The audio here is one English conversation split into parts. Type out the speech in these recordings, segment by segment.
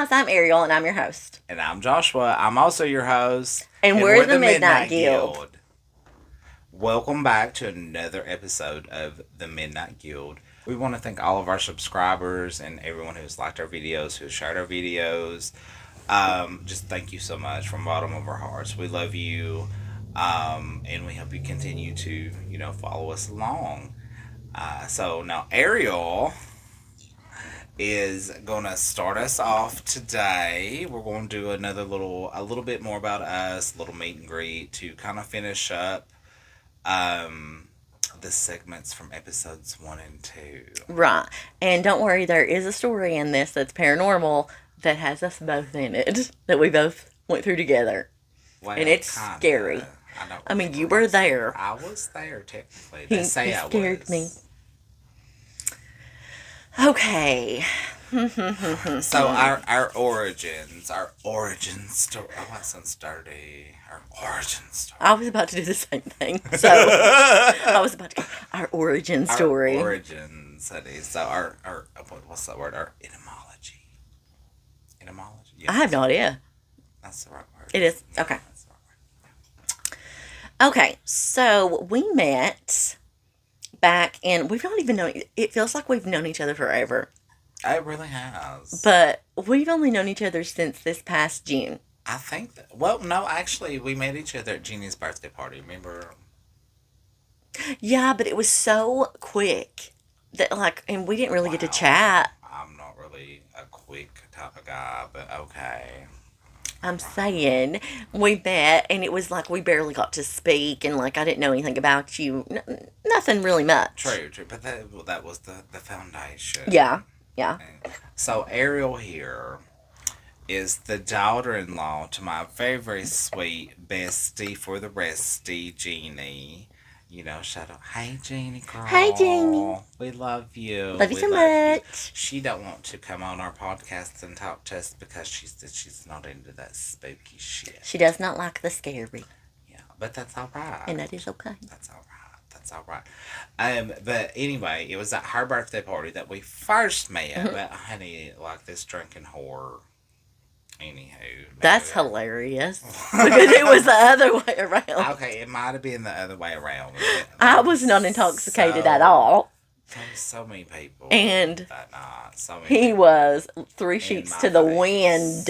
guys, I'm Ariel, and I'm your host. And I'm Joshua. I'm also your host. And we're the Midnight Guild. Welcome back to another episode of the Midnight Guild. We want to thank all of our subscribers and everyone who's liked our videos, who's shared our videos. Just thank you so much from the bottom of our hearts. We love you. And we hope you continue to, follow us along. So now Ariel is gonna start us off today. We're going to do a little bit more about us, a little meet and greet to kind of finish up the segments from episodes 1 and 2. Right. And don't worry, there is a story in this that's paranormal that has us both in it, that we both went through together. Well, and it's kinda. scary. I mean, you were there. I was there, technically. They say I was. Scared me. Okay. So our origin story. Oh, that sounds dirty. Our origin story. I was about to do the same thing. So I was about to go, our origin story. Our origins, honey. So our what's that word? Our etymology. Etymology. Yes. I have no idea. That's the right word. It is. Okay. That's the right word. Okay. So we met back in, we've not even known, it feels like we've known each other forever. It really has. But we've only known each other since this past June. I think that, well, no, actually, we met each other at Jeannie's birthday party, remember? Yeah, but it was so quick that, and we didn't really get to chat. I'm not really a quick type of guy, but okay. I'm saying, we met, and it was like we barely got to speak, and I didn't know anything about you. Nothing really much. True, but that was the foundation. Yeah. So Ariel here is the daughter-in-law to my very, very sweet bestie for the resty, Jeannie. Shout out, hey Jeannie girl. Hey Jeannie. We love you. Love you so much. She don't want to come on our podcast and talk to us because she's not into that spooky shit. She does not like the scary. Yeah, but that's all right. And that is okay. That's all right. But anyway, it was at her birthday party that we first met. Mm-hmm. But honey, this drinking whore. Anywho. That's hilarious. Because it was the other way around. Okay, it might have been the other way around. I was not intoxicated at all. So many people. And that night. So many he people was 3 sheets to the wind.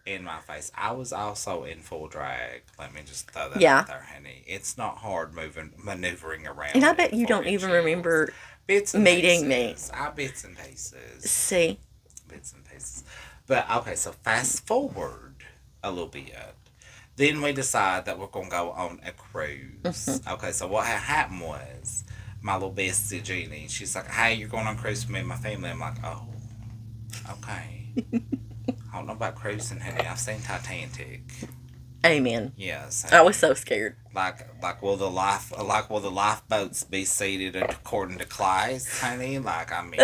In my face. I was also in full drag. Let me just throw that out there, honey. It's not hard maneuvering around. And I bet you don't even remember meeting me. Bits and pieces. See? Bits and pieces. But, okay, so fast forward a little bit. Then we decide that we're going to go on a cruise. Mm-hmm. Okay, so what happened was, my little bestie, Jeannie, she's like, hey, you're going on a cruise with me and my family. I'm like, oh, okay. I don't know about cruising, honey. I've seen Titanic. Amen. Yes. I was so scared. Will the lifeboats be seated according to class, honey? Honey,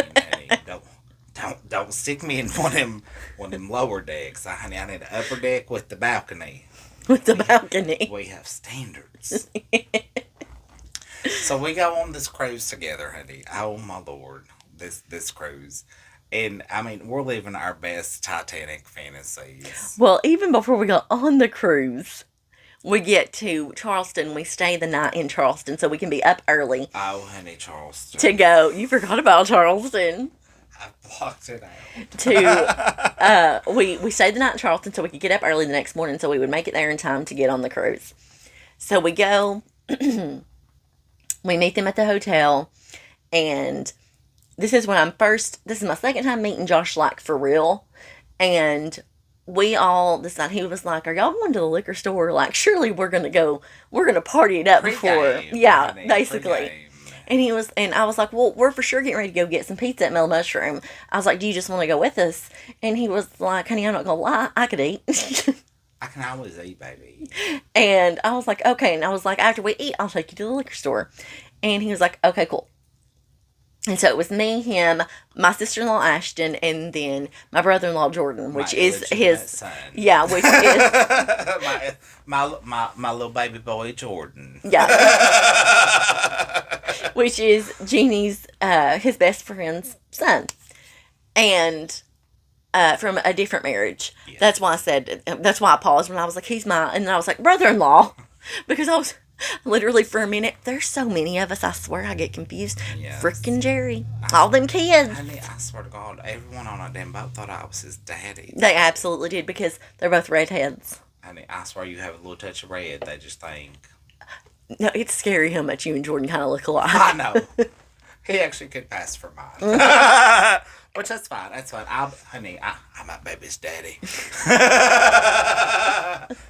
don't stick me in one of them lower decks. Honey, I need an upper deck with the balcony. With the balcony. We have standards. So we go on this cruise together, honey. Oh my Lord, this cruise. And, we're living our best Titanic fantasies. Well, even before we go on the cruise, we get to Charleston. We stay the night in Charleston so we can be up early. Oh, honey, Charleston. To go. You forgot about Charleston. I blocked it out. We stayed the night in Charleston so we could get up early the next morning so we would make it there in time to get on the cruise. So we go. We meet them at the hotel. And this is this is my second time meeting Josh, for real. And we all decided, he was like, are y'all going to the liquor store? Surely we're going to party it up before. Yeah, basically. Pre-game. And I was like, well, we're for sure getting ready to go get some pizza at Mellow Mushroom. I was like, do you just want to go with us? And he was like, honey, I'm not going to lie, I could eat. I can always eat, baby. And I was like, okay. And I was like, after we eat, I'll take you to the liquor store. And he was like, okay, cool. And so it was me, him, my sister-in-law Ashton, and then my brother-in-law Jordan, which is his son. Yeah, which is my little baby boy Jordan. Yeah. Which is Jeannie's his best friend's son. And from a different marriage. Yeah. That's why I said, that's why I paused when I was like, he's my, and then I was like, brother-in-law. Because I was literally for a minute, there's so many of us, I swear I get confused. Yes. Frickin' Jerry. All them kids. Honey, I swear to God, everyone on that damn boat thought I was his daddy. They absolutely did because they're both redheads. Honey, I swear you have a little touch of red. They just think. No, it's scary how much you and Jordan kind of look alike. I know. He actually could pass for mine. Which that's fine. That's fine. I'm my baby's daddy.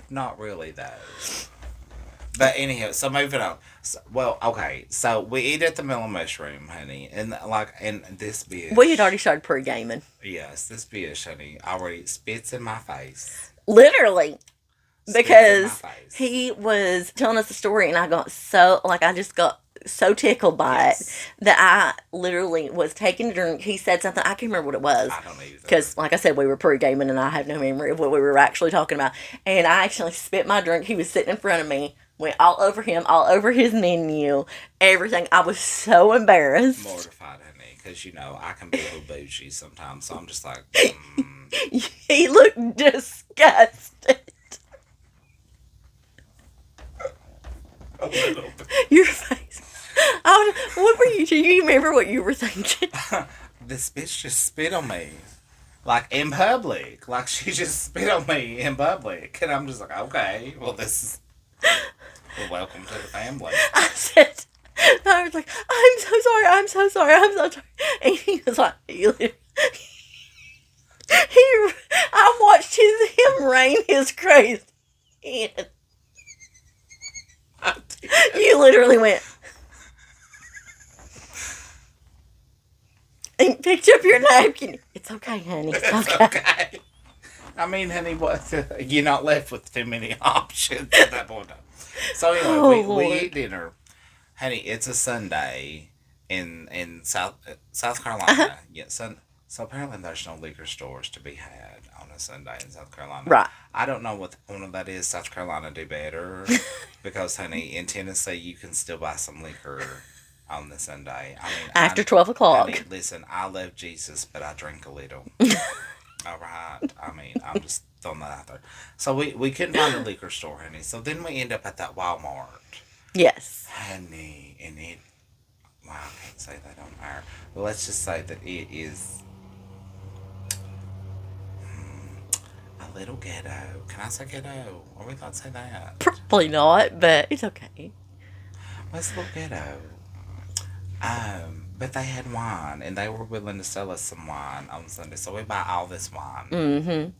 Not really, though. But anyhow, so moving on. So, well, okay. So we eat at the Mellow Mushroom, honey. And this bitch. We had already started pre-gaming. Yes, this bitch, honey, already spits in my face. Literally. Because he was telling us the story and I got so, I just got so tickled by it that I literally was taking a drink. He said something, I can't remember what it was. I don't either. Because, like I said, we were pre-gaming and I have no memory of what we were actually talking about. And I actually spit my drink. He was sitting in front of me, went all over him, all over his menu, everything. I was so embarrassed. Mortified, honey, because, I can be a little bougie sometimes. So I'm just like, He looked disgusted. A little bit. Your face. What were you? Do you remember what you were thinking? This bitch just spit on me. Like, in public. Like, she just spit on me in public. And I'm just like, okay, well, welcome to the family. I was like, I'm so sorry, I'm so sorry, I'm so sorry. And he was like, I watched him rain his crazy hand. You literally went and picked up your napkin. It's okay, honey. It's okay. I mean, honey, you're not left with too many options at that point. So anyway, we eat dinner. Honey, it's a Sunday in South Carolina. Uh-huh. Yeah, so apparently there's no liquor stores to be had on a Sunday in South Carolina. Right. I don't know what the point of that is. South Carolina do better. Because, honey, in Tennessee, you can still buy some liquor on the Sunday. I mean, after 12 o'clock. Honey, listen, I love Jesus, but I drink a little. All right. I mean, I'm just throwing that out there. So we couldn't find a liquor store, honey. So then we end up at that Walmart. Yes. Honey, and I can't say that on air. But let's just say that it is a little ghetto. Can I say ghetto? Are we allowed to say that? Probably not, but it's okay. Well, it's a little ghetto. But they had wine, and they were willing to sell us some wine on Sunday. So we buy all this wine. Mm-hmm.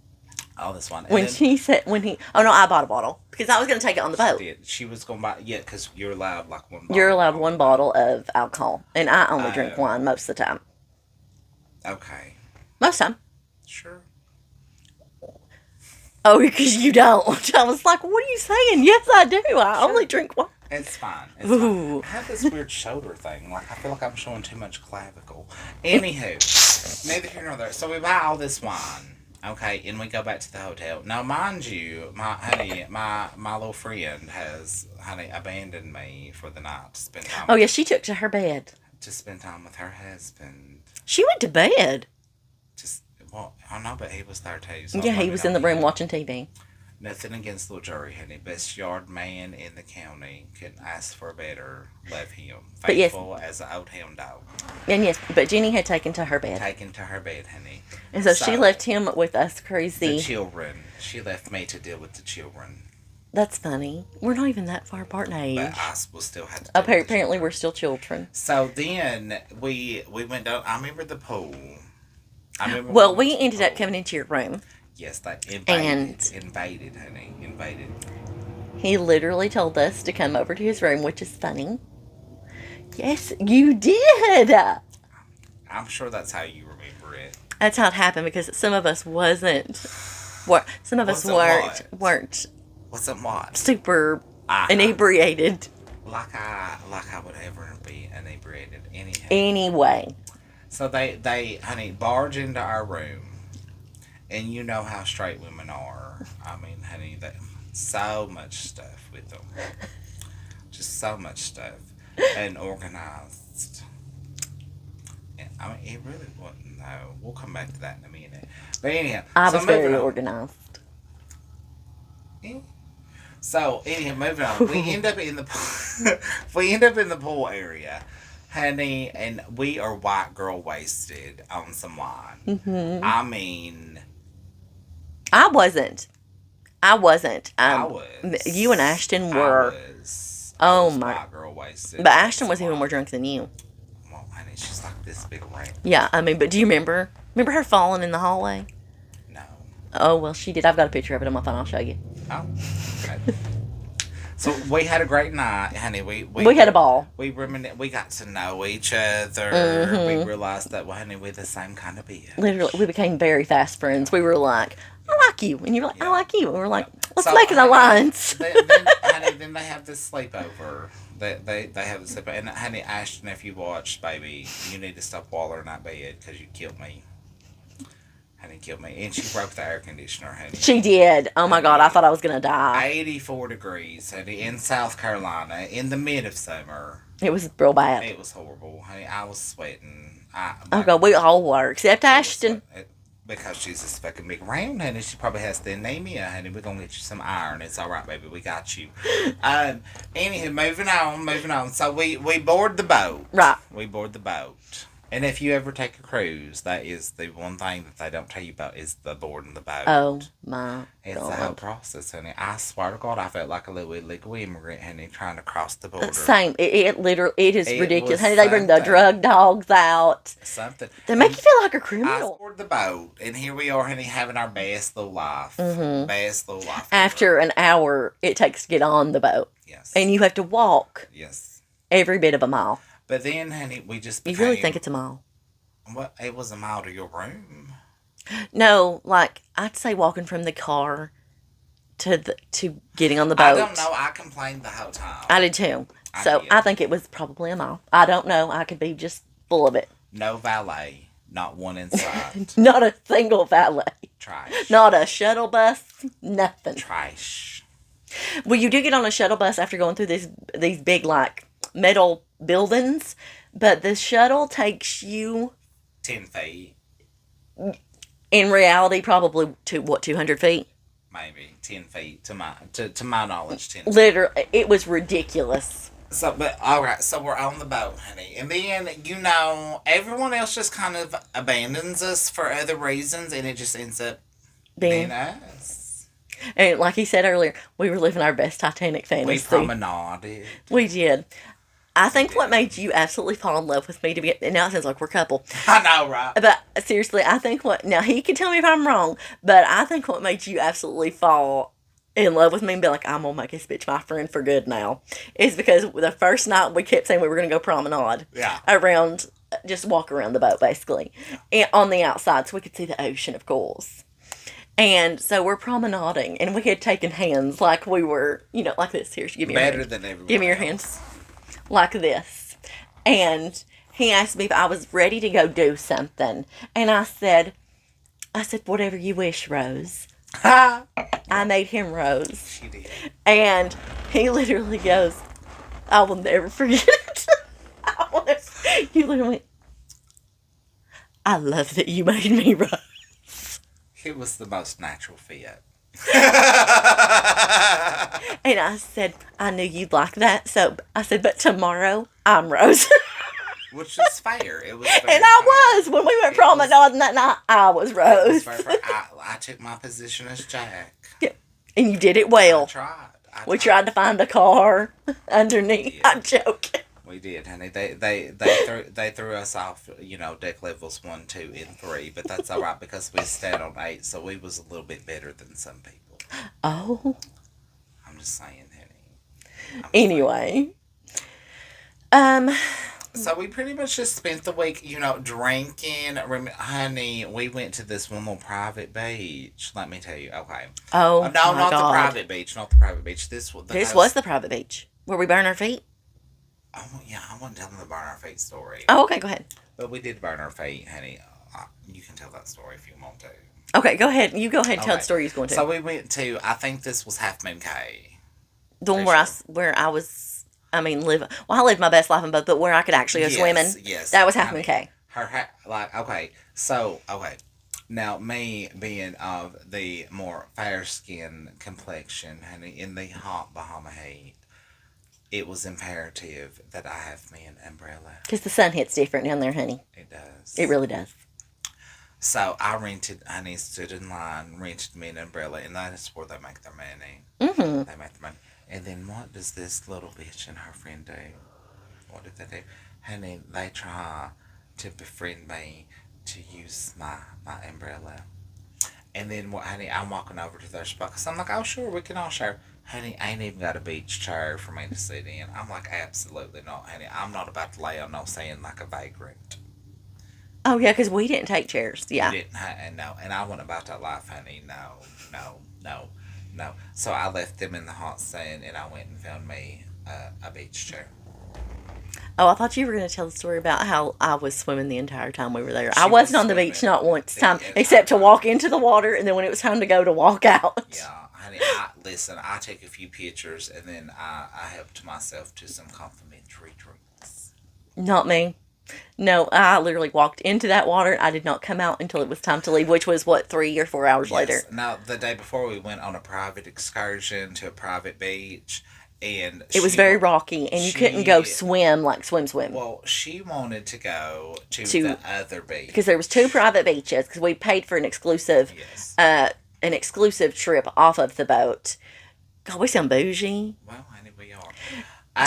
All this wine. Oh no, I bought a bottle because I was going to take it on the boat. She was going to buy, because you're allowed like one bottle. You're allowed one bottle of alcohol, and I only drink wine most of the time. Okay. Most time. Sure. Oh, because you don't. I was like, what are you saying? Yes, I do. I only drink wine. It's fine. It's Ooh. fine. I have this weird shoulder thing. Like, I feel like I'm showing too much clavicle. Anywho, neither here nor there. So we buy all this wine, okay, and we go back to the hotel. Now, mind you, my little friend has, abandoned me for the night to spend time. Oh, yeah, she took to her bed. To spend time with her husband. She went to bed. I know, but he was there too. So yeah, he was in the room watching TV. Nothing against little Jerry, honey. Best yard man in the county. Couldn't ask for better. Love him. Faithful as an old hound dog. And yes, but Jenny had taken to her bed. Taken to her bed, honey. And so she left him with us crazy. The children. She left me to deal with the children. That's funny. We're not even that far apart in age. But I will still have to apparently, we're still children. So then we went down. I remember the pool. Well, we ended up coming into your room. Yes, they invaded, honey. He literally told us to come over to his room, which is funny. Yes, you did. I'm sure that's how you remember it. That's how it happened because some of us weren't Wasn't what? Super inebriated. Like I would ever be inebriated anyhow. Anyway. So they honey, barge into our room. And you know how straight women are. I mean, honey, so much stuff with them. Just so much stuff. And organized. I mean, it really wasn't, though. We'll come back to that in a minute. But anyhow, I so was moving very on. organized. Yeah. So, anyhow, moving on. We end up in the we end up in the pool area, honey, and we are white girl wasted on some wine. Hmm. I mean, I wasn't. I wasn't. I You and was. Ashton I were. was. I Oh was my. white girl wasted But on Ashton some was even more wine. drunk than you. Well, honey, she's like this big ring. Yeah, I mean, but do you remember? Remember her falling in the hallway? No. Oh, well, she did. I've got a picture of it on my phone. I'll show you. Oh. Okay. So we had a great night, honey. We had a ball. We got to know each other. We Hmm. realized that, well, honey, we're the same kind of bitch. Literally, we became very fast friends. We were like, I like you. And you were like, I Yeah. like you. And we were like, Yeah. let's So, make an honey, alliance. honey, then they have this sleepover. They have this sleepover. And, honey, Ashton, if you watched, baby, you need to stop wallering that bed because you killed me. Honey, killed me. And she broke the air conditioner, honey. She did. Oh my God, I thought I was going to die. 84 degrees, honey, in South Carolina, in the mid of summer. It was real bad. It was horrible, honey. I was sweating. Oh God, we all were, except Ashton. Because she's this fucking big round, honey. She probably has the anemia, honey. We're gonna get you some iron. It's all right, baby. We got you. Anywho, moving on. So we board the boat. Right. We board the boat. And if you ever take a cruise, that is the one thing that they don't tell you about is the boarding the boat. Oh my It's God. the whole process, honey. I swear to God, I felt like a little illegal immigrant, honey, trying to cross the border. Same. It literally, it is It ridiculous. was Honey, they bring the something. drug dogs out. Something. They make you feel like a I criminal. board the boat, and here we are, honey, having our best little life. Mhm. Best little life. After an hour it takes to get on the boat. Yes. And you have to walk Yes. every bit of a mile. But then, honey, we just You became... really think it's a mile? Well, it was a mile to your room. No, like I'd say walking from the car to getting on the boat. I don't know. I complained the whole time. I did too. So did. I think it was probably a mile. I don't know. I could be just full of it. No valet. Not one inside. Not a single valet. Trash. Not a shuttle bus. Nothing. Trash. Well, you do get on a shuttle bus after going through these big like metal buildings, but the shuttle takes you 10 feet. in reality probably to what 200 feet. Maybe 10 feet to my knowledge. 10 feet. Literally, it was ridiculous. So, but all right. So we're on the boat, honey, and then everyone else just kind of abandons us for other reasons, and it just ends up being us. And like he said earlier, we were living our best Titanic We fantasy. promenaded. We did. I think what made you absolutely fall in love with me to be, and now it sounds like we're a couple. I know, right? But seriously, I think now he can tell me if I'm wrong, but I think what made you absolutely fall in love with me and be like, I'm going to make this bitch my friend for good now, is because the first night we kept saying we were going to go promenade. Yeah. Around, just walk around the boat basically. And on the outside so we could see the ocean, of course. And so we're promenading and we had taken hands like we were, like this. Here, give me your Better hand. than everyone Give me your else. hands. Like this. And he asked me if I was ready to go do something. And I said, whatever you wish, Rose. Ha! I made him Rose. She did. And he literally goes, I will never forget it. You literally went, I love that you made me Rose. It was the most natural fit. And I said, I knew you'd like that. So I said, but tomorrow I'm Rose. Which was fair. It was very And I fair. was. When we went It was- promenading that night, I was It was Rose. very fair. I took my position as Jack. And you did it I well. tried. We tried to find a car underneath. Yeah. I'm joking. We did, honey. They threw us off, deck levels 1, 2, and 3, but that's all right because we stayed on 8, so we was a little bit better than some people. Oh. I'm just saying, honey. Anyway. So we pretty much just spent the week, drinking. Honey, we went to this one little private beach. Let me tell you. Okay. Oh, No, my not God. the private beach. Not the private beach. This was the private beach. Where we burn our feet? Oh, yeah. I wasn't telling the burn our feet story. Oh, okay. Go ahead. But we did burn our feet, honey. You can tell that story if you want to. Okay, go ahead. You go ahead and tell Okay. the story you're going to. So we went to, I think this was Half Moon Cay. The one Pretty where I was, living. Well, I lived my best life in both, but where I could actually go swimming. Yes. That was Half Moon honey. Cay. like, okay, so, okay. Now, me being of the more fair skin complexion, honey, in the hot Bahama heat, it was imperative that I have me an umbrella. Because the sun hits different down there, honey. It does. It really does. So I rented, honey, stood in line, rented me an umbrella, and that is where they make their money. Mm-hmm. They make their money. And then what does this little bitch and her friend do? What did they do? Honey, they try to befriend me to use my umbrella. And then, what, honey, I'm walking over to their spot because I'm like, oh, sure, we can all share. Honey, I ain't even got a beach chair for me to sit in. I'm like, absolutely not, honey. I'm not about to lay on no sand like a vagrant. Oh, yeah, because we didn't take chairs. Yeah. We didn't, and no, and I wasn't about that life, honey. No, no, no, no. So I left them in the hot sand and I went and found me a beach chair. Oh, I thought you were going to tell the story about how I was swimming the entire time we were there. She I was wasn't on the swimming beach not once the time, entire except to time. walk into the water, and then when it was time to go, to walk out. Yeah, honey, listen, I take a few pictures and then I helped myself to some complimentary drinks. Not me. No, I literally walked into that water. I did not come out until it was time to leave, which was, 3 or 4 hours later. Now, the day before, we went on a private excursion to a private beach, and It was very rocky, and you couldn't go swim, swim. Well, she wanted to go to To- the other beach. Because there was 2 private beaches, because we paid for an exclusive trip off of the boat. God, we sound bougie. Well, honey, we are.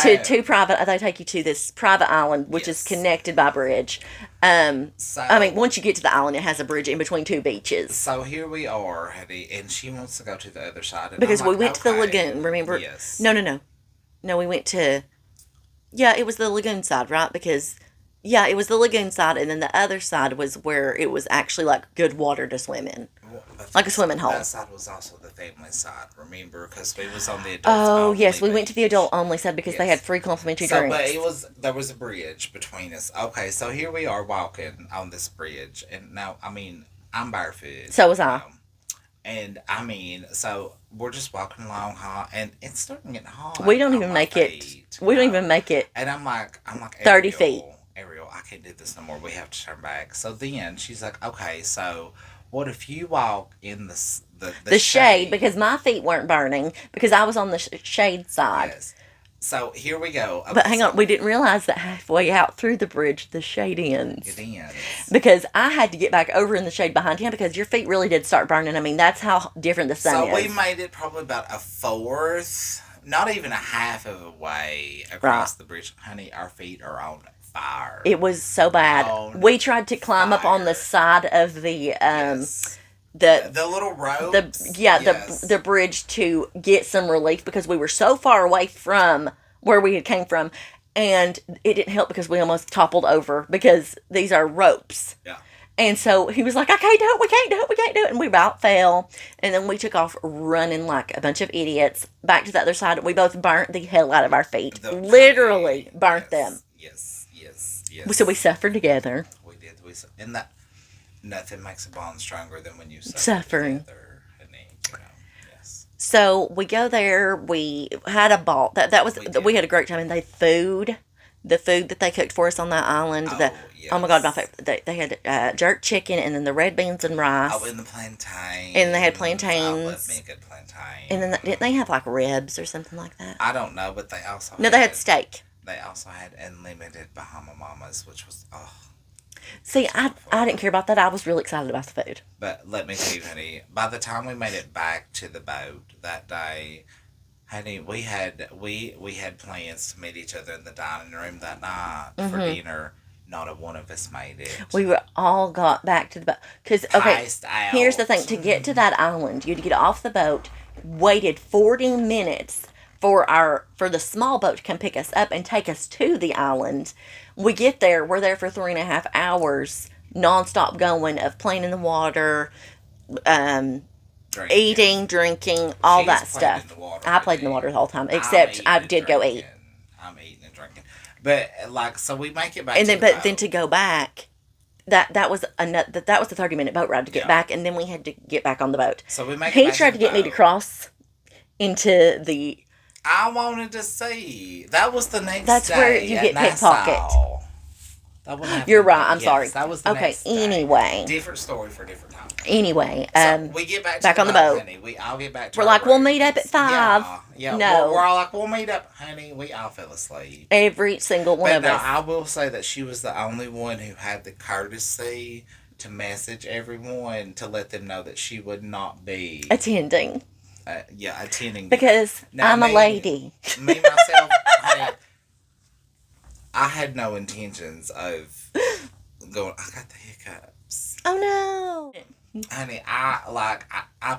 To 2 private, they take you to this private island, which is connected by bridge. Once you get to the island, it has a bridge in between 2 beaches. So here we are, honey, and she wants to go to the other side. And Because I'm we like, went to the okay. lagoon, remember? Yes. No, we went to... Yeah, it was the lagoon side, right? Because... Yeah, it was the lagoon side, and then the other side was where it was actually, good water to swim in. Well, Like a swimming hole. That side was also the family side, remember? Because we was on the adults Oh, only yes, we went to the beach. adult only side because they Yes. had free complimentary So, drinks. but there was a bridge between us. Okay, so here we are walking on this bridge, and now, I mean, I'm barefoot. So was I. And I mean, so we're just walking along hot, and it's starting to get hot. We don't on even my make it. feet, We don't even make it. And I'm like, 30 Ariel, feet. Ariel, I can't do this no more. We have to turn back. So then she's like, okay, so what if you walk in the shade, because my feet weren't burning because I was on the shade side. Yes. So here we go. But hang on, we didn't realize that halfway out through the bridge, the shade ends. It ends. Because I had to get back over in the shade behind him because your feet really did start burning. I mean, that's how different the sun So is. we made it probably about a fourth, not even a half of a way across the bridge. Honey, our feet are on fire. It was so bad. On We tried to climb up on the side of the Yes. the The little rope. the bridge to get some relief because we were so far away from where we had came from, and it didn't help because we almost toppled over because these are ropes. Yeah. And so he was like, I can't do it, we can't do it, we can't do it. And we about fell. And then we took off running like a bunch of idiots back to the other side. We both burnt the hell out of our feet. Literally burnt them. Yes, yes, yes. So we suffered together. We did. And that nothing makes a bond stronger than when you Suffering. together. Honey, yes. So we go there. We had a ball. That was we had a great time. And the food that they cooked for us on that island. Oh my God, my favorite. They had jerk chicken and then the red beans and rice. Oh, and the plantain. And they had I plantains. love me a good plantain. And then didn't they have like ribs or something like that? I don't know, but they also No, they had steak. They also had unlimited Bahama Mamas, which was See, I didn't care about that. I was really excited about the food. But let me tell you, honey, by the time we made it back to the boat that day, honey, we had plans to meet each other in the dining room that night for dinner. Not a one of us made it. We were all got back to the boat. Because, okay, Passed out. here's the thing. To get to that island, you had to get off the boat, waited 40 minutes for the small boat to come pick us up and take us to the island. We get there, we're there for 3.5 hours, nonstop going of playing in the water, eating, drinking, all that stuff. I played in the water the whole time, except I did go eat. I'm eating and drinking, but so we make it back. And then, then to go back, that was the 30-minute boat ride to get back, and then we had to get back on the boat. So we make. He tried to get me to cross into the. I wanted to see. That was the next. That's day where you at get Nassau. pickpocketed. That wouldn't have You're been right. that. I'm sorry. Yes, that was the Okay. next day. Anyway. Different story for different time. Anyway. So we get back to back the on the boat, boat. honey. I'll get back to We're our like, we'll meet up rooms. at 5. Yeah. No. We're all like, we'll meet up, honey. We all fell asleep. Every single one of But now us. I will say that she was the only one who had the courtesy to message everyone to let them know that she would not be Attending. attending. Because now, I'm a lady. Me myself, I had no intentions of going. I got the hiccups. Oh no. Honey, I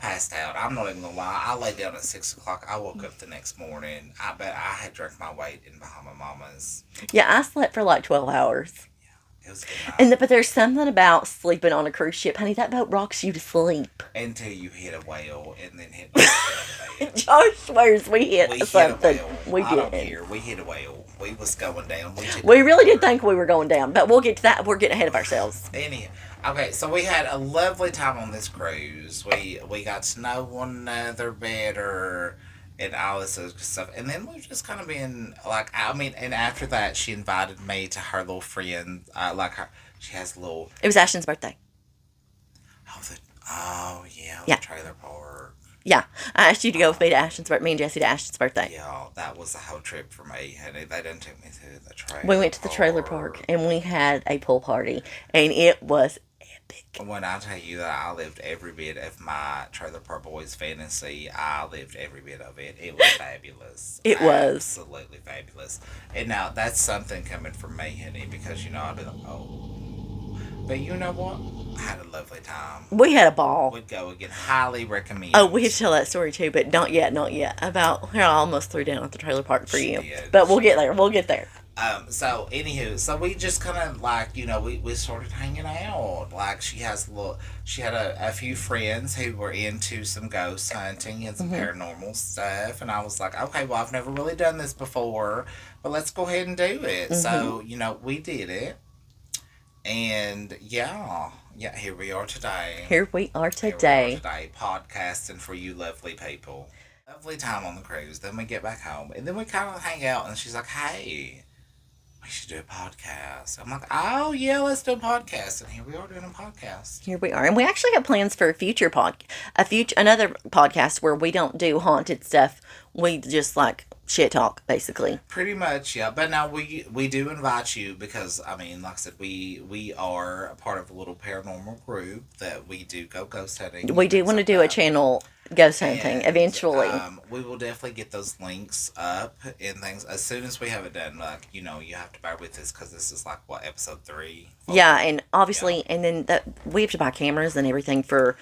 passed out. I'm not even gonna lie. I laid down at 6 o'clock. I woke up the next morning. I bet I had drank my weight in Bahamas. Yeah, I slept for like 12 hours. It was a good night. But there's something about sleeping on a cruise ship, honey. That boat rocks you to sleep. Until you hit a whale and then hit the bed. Josh swears we hit something. Hit a whale. We I did. don't care. We hit a whale. We was going down. We really did think we were going down, but we'll get to that. We're getting ahead of ourselves. Anyhow. Okay, so we had a lovely time on this cruise. We got to know one another better and all this other stuff. And then we've just kind of been like, and after that, she invited me to her little friend. She has a little. It was Ashton's birthday. The trailer park. Yeah, I asked you to go with me to Ashton's birthday. Me and Jesse to Ashton's birthday. Yeah, that was a whole trip for me, honey. They didn't take me to the trailer. We went to the trailer park and we had a pool party, and it was epic. When I tell you that I lived every bit of my Trailer Park Boys fantasy, I lived every bit of it. It was fabulous. It was. Absolutely fabulous. And now, that's something coming from me, honey, because, I'd be like, oh. But you know what? I had a lovely time. We had a ball. Would go again. Highly recommend. Oh, we have to tell that story too, but not yet. About how I almost threw down at the trailer park for you. Did. But we'll get there. So we just kind of we started hanging out. Like she had a few friends who were into some ghost hunting and some paranormal stuff, and I was like, okay, well, I've never really done this before, but let's go ahead and do it. So we did it, and here we are today. Here we are today, podcasting for you lovely people. Lovely time on the cruise. Then we get back home, and then we kind of hang out, and she's like, hey, we should do a podcast. I'm like, oh, yeah, let's do a podcast. And here we are doing a podcast. Here we are. And we actually got plans for another podcast where we don't do haunted stuff. We just shit talk, basically. Pretty much, yeah. But now we do invite you because, like I said, we are a part of a little paranormal group that we do go ghost hunting. We do want to do a channel ghost hunting eventually. We will definitely get those links up and things as soon as we have it done. You have to bear with us because this is episode 3. Yeah, and obviously, and then we have to buy cameras and everything for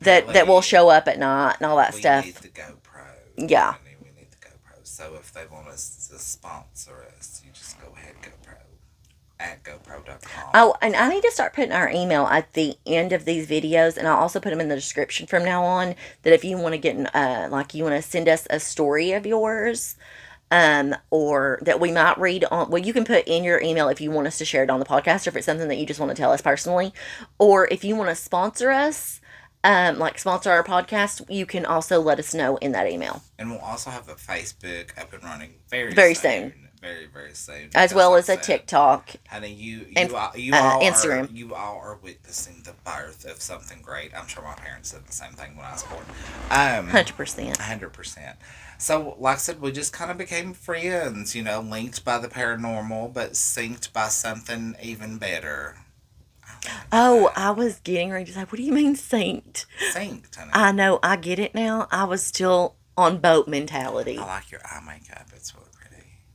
that will show up at night and all that stuff. We need the GoPro. Yeah. We need the GoPro. So if they want us to sponsor us, you just go ahead, GoPro at GoPro.com. Oh, and I need to start putting our email at the end of these videos, and I'll also put them in the description from now on, that if you want to get, you want to send us a story of yours, or that we might read on, you can put in your email if you want us to share it on the podcast, or if it's something that you just want to tell us personally, or if you want to sponsor us, sponsor our podcast, you can also let us know in that email. And we'll also have a Facebook up and running very soon. Very, very soon. As well as a TikTok. Honey, you all Instagram. You all are witnessing the birth of something great. I'm sure my parents said the same thing when I was born. 100%. 100%. So, like I said, we just kind of became friends, linked by the paranormal, but synced by something even better. Oh, I was getting ready to say, what do you mean synced? Synced, honey. I know, I get it now. I was still on boat mentality. I like your eye makeup. It's really pretty.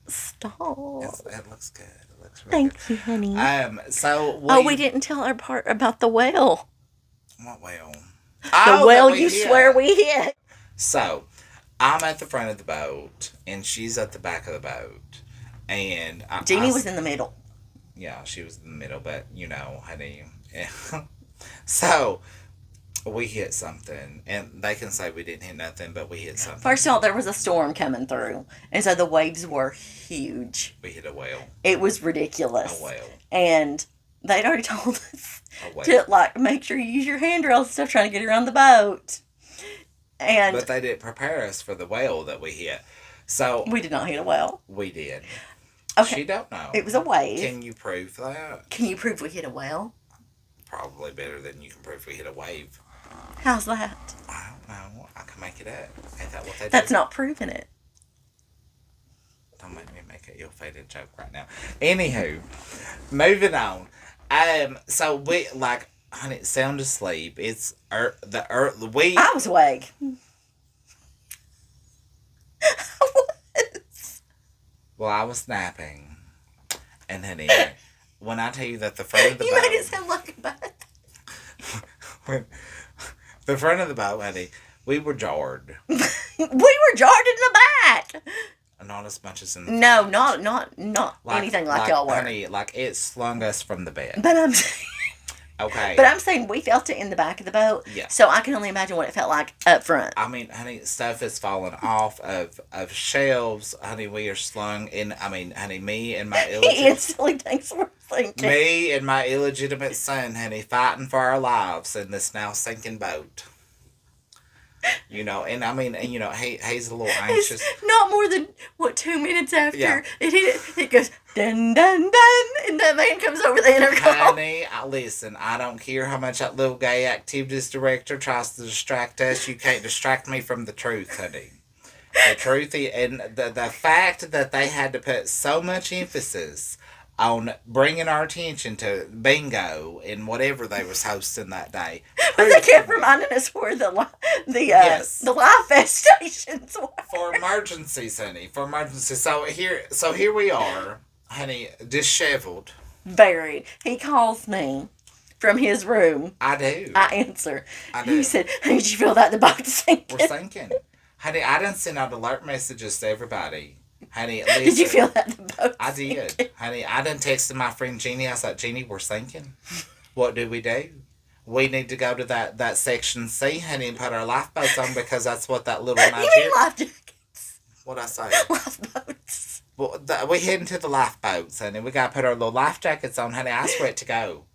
Stop. It looks good. It looks really Thank you, honey. We didn't tell our part about the whale. What whale? The whale you swear we hit. So, I'm at the front of the boat, and she's at the back of the boat. And Jeannie was in the middle. Yeah, she was in the middle, but, honey. So, we hit something, and they can say we didn't hit nothing, but we hit something. First of all, there was a storm coming through, and so the waves were huge. We hit a whale. It was ridiculous. A whale. And they'd already told us to, make sure you use your handrails and stuff trying to get around the boat. But they didn't prepare us for the whale that we hit. So we did not hit a whale. We did. Okay. She don't know. It was a wave. Can you prove that? Can you prove we hit a whale? Probably better than you can prove we hit a wave. How's that? I don't know. I can make it up. Ain't that what they do? That's not proving it. Don't make me make a ill-fated joke right now. Anywho, moving on. So we honey, sound asleep. It's we. I was awake. Well, I was napping, and honey, when I tell you that the front of the you boat, made it sound like a bad. when the front of the boat, honey, we were jarred. We were jarred in the back. Not as much as in the No, front. not anything like y'all were. Honey, it slung us from the bed. But I'm saying, okay. But I'm saying we felt it in the back of the boat. Yeah. So I can only imagine what it felt like up front. I mean, honey, stuff is falling off of shelves. Honey, we are slung in. I mean, honey, me and my He instantly thinks we're thinking. me and my illegitimate son, honey, fighting for our lives in this now sinking boat. You know, and I mean, and, you know, he's a little anxious. It's not more than, 2 minutes after Yeah. it hit it goes, dun, dun, dun, and that man comes over the intercom. Honey, listen, I don't care how much that little gay activities director tries to distract us. You can't distract me from the truth, honey. The truth is, and the fact that they had to put so much emphasis on bringing our attention to bingo and whatever they was hosting that day. But they kept reminding us where the Yes. live fest stations were. For emergencies, honey. For emergencies. So here we are, honey, disheveled. Buried. He calls me from his room. I do. I answer. I do. He said, "Did you feel that the boat sinking?" We're sinking. Honey, I done sent out alert messages to everybody. Honey, listen. Did you feel that the boat I sinking? did. Honey, I done texted my friend Jeannie. I said, Jeannie, we're sinking. What do? We need to go to that section C, honey, and put our lifeboats on because that's what that little You mean Nigerian... life jackets? What'd I say? Lifeboats. Well, we heading to the lifeboats, honey. We gotta put our little life jackets on, honey. I was ready to go.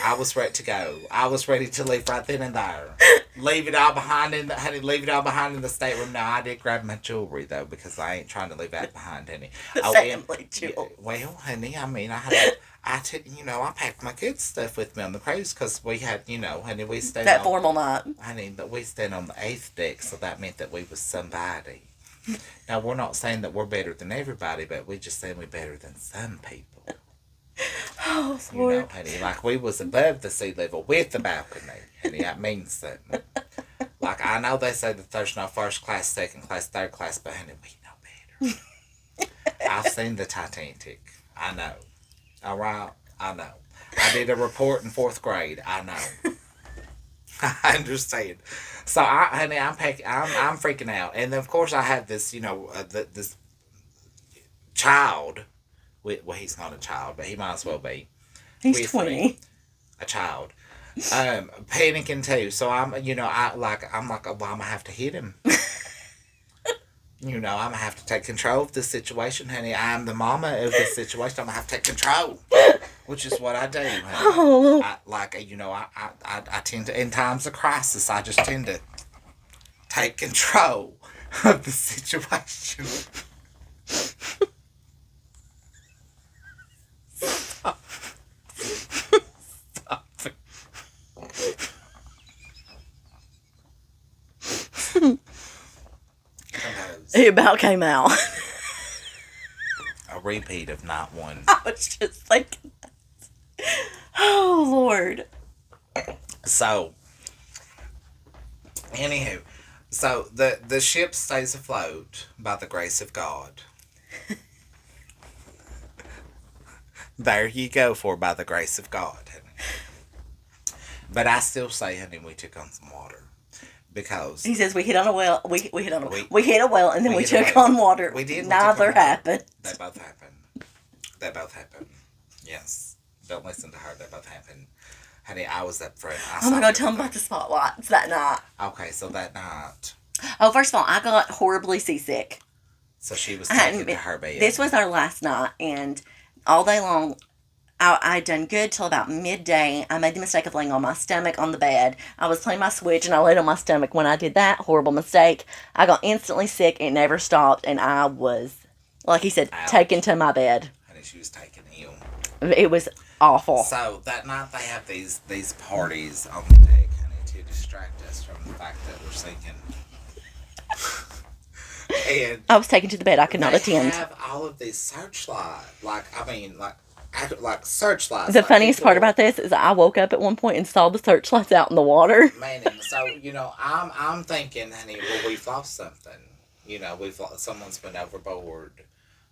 I was ready to go. I was ready to leave right then and there. Leave it all behind in the stateroom. Now, I did grab my jewelry, though, because I ain't trying to leave that behind, honey. The family jewel. Well, honey, I mean, I packed my good stuff with me on the cruise because we had, honey, we stayed That formal night. Honey, but we stayed on the 8th deck, so that meant that we was somebody. Now, we're not saying that we're better than everybody, but we just saying we're better than some people. Oh, You Lord. know, honey, like we was above the sea level with the balcony. Honey, that means something. Like, I know they say that there's no first class, second class, third class, but honey, we know better. I've seen the Titanic. I know. All right? I know. I did a report in 4th grade. I know. I understand. So, I'm freaking out. And then, of course, I have this, this child. Well, he's not a child, but he might as well be. He's 20. A child. Panicking too. So I'm like, well, I'm gonna have to hit him. I'm gonna have to take control of this situation, honey. I'm the mama of this situation. I'm gonna have to take control, which is what I do, honey. Oh. I tend to, in times of crisis, I just tend to take control of the situation. It about came out. A repeat of not one. I was just thinking that. Oh, Lord. So, anywho, so the ship stays afloat by the grace of God. There you go for by the grace of God. But I still say, honey, we took on some water. Because He says we hit on a well. We hit a well, and then we hit a took well. on water. We did. Neither happened. They both happened. Yes. Don't listen to her. They both happened. Honey, I was up front. Oh my God! Tell them about the spotlights that night. Okay, so that night. Oh, first of all, I got horribly seasick. So she was taken to her bed. This was our last night, and all day long, I'd done good till about midday. I made the mistake of laying on my stomach on the bed. I was playing my Switch, and I laid on my stomach. When I did that horrible mistake, I got instantly sick. It never stopped, and I was, like he said, Ouch. taken to my bed. Honey, she was taken ill. It was awful. So that night they have these parties on the deck, honey, to distract us from the fact that we're sinking. And I was taken to the bed. I could not attend. They have all of these searchlights, like searchlights. The like funniest people, part about this is I woke up at one point and saw the searchlights out in the water. Man, and so I'm thinking, honey, well, we've lost something. Someone's been overboard.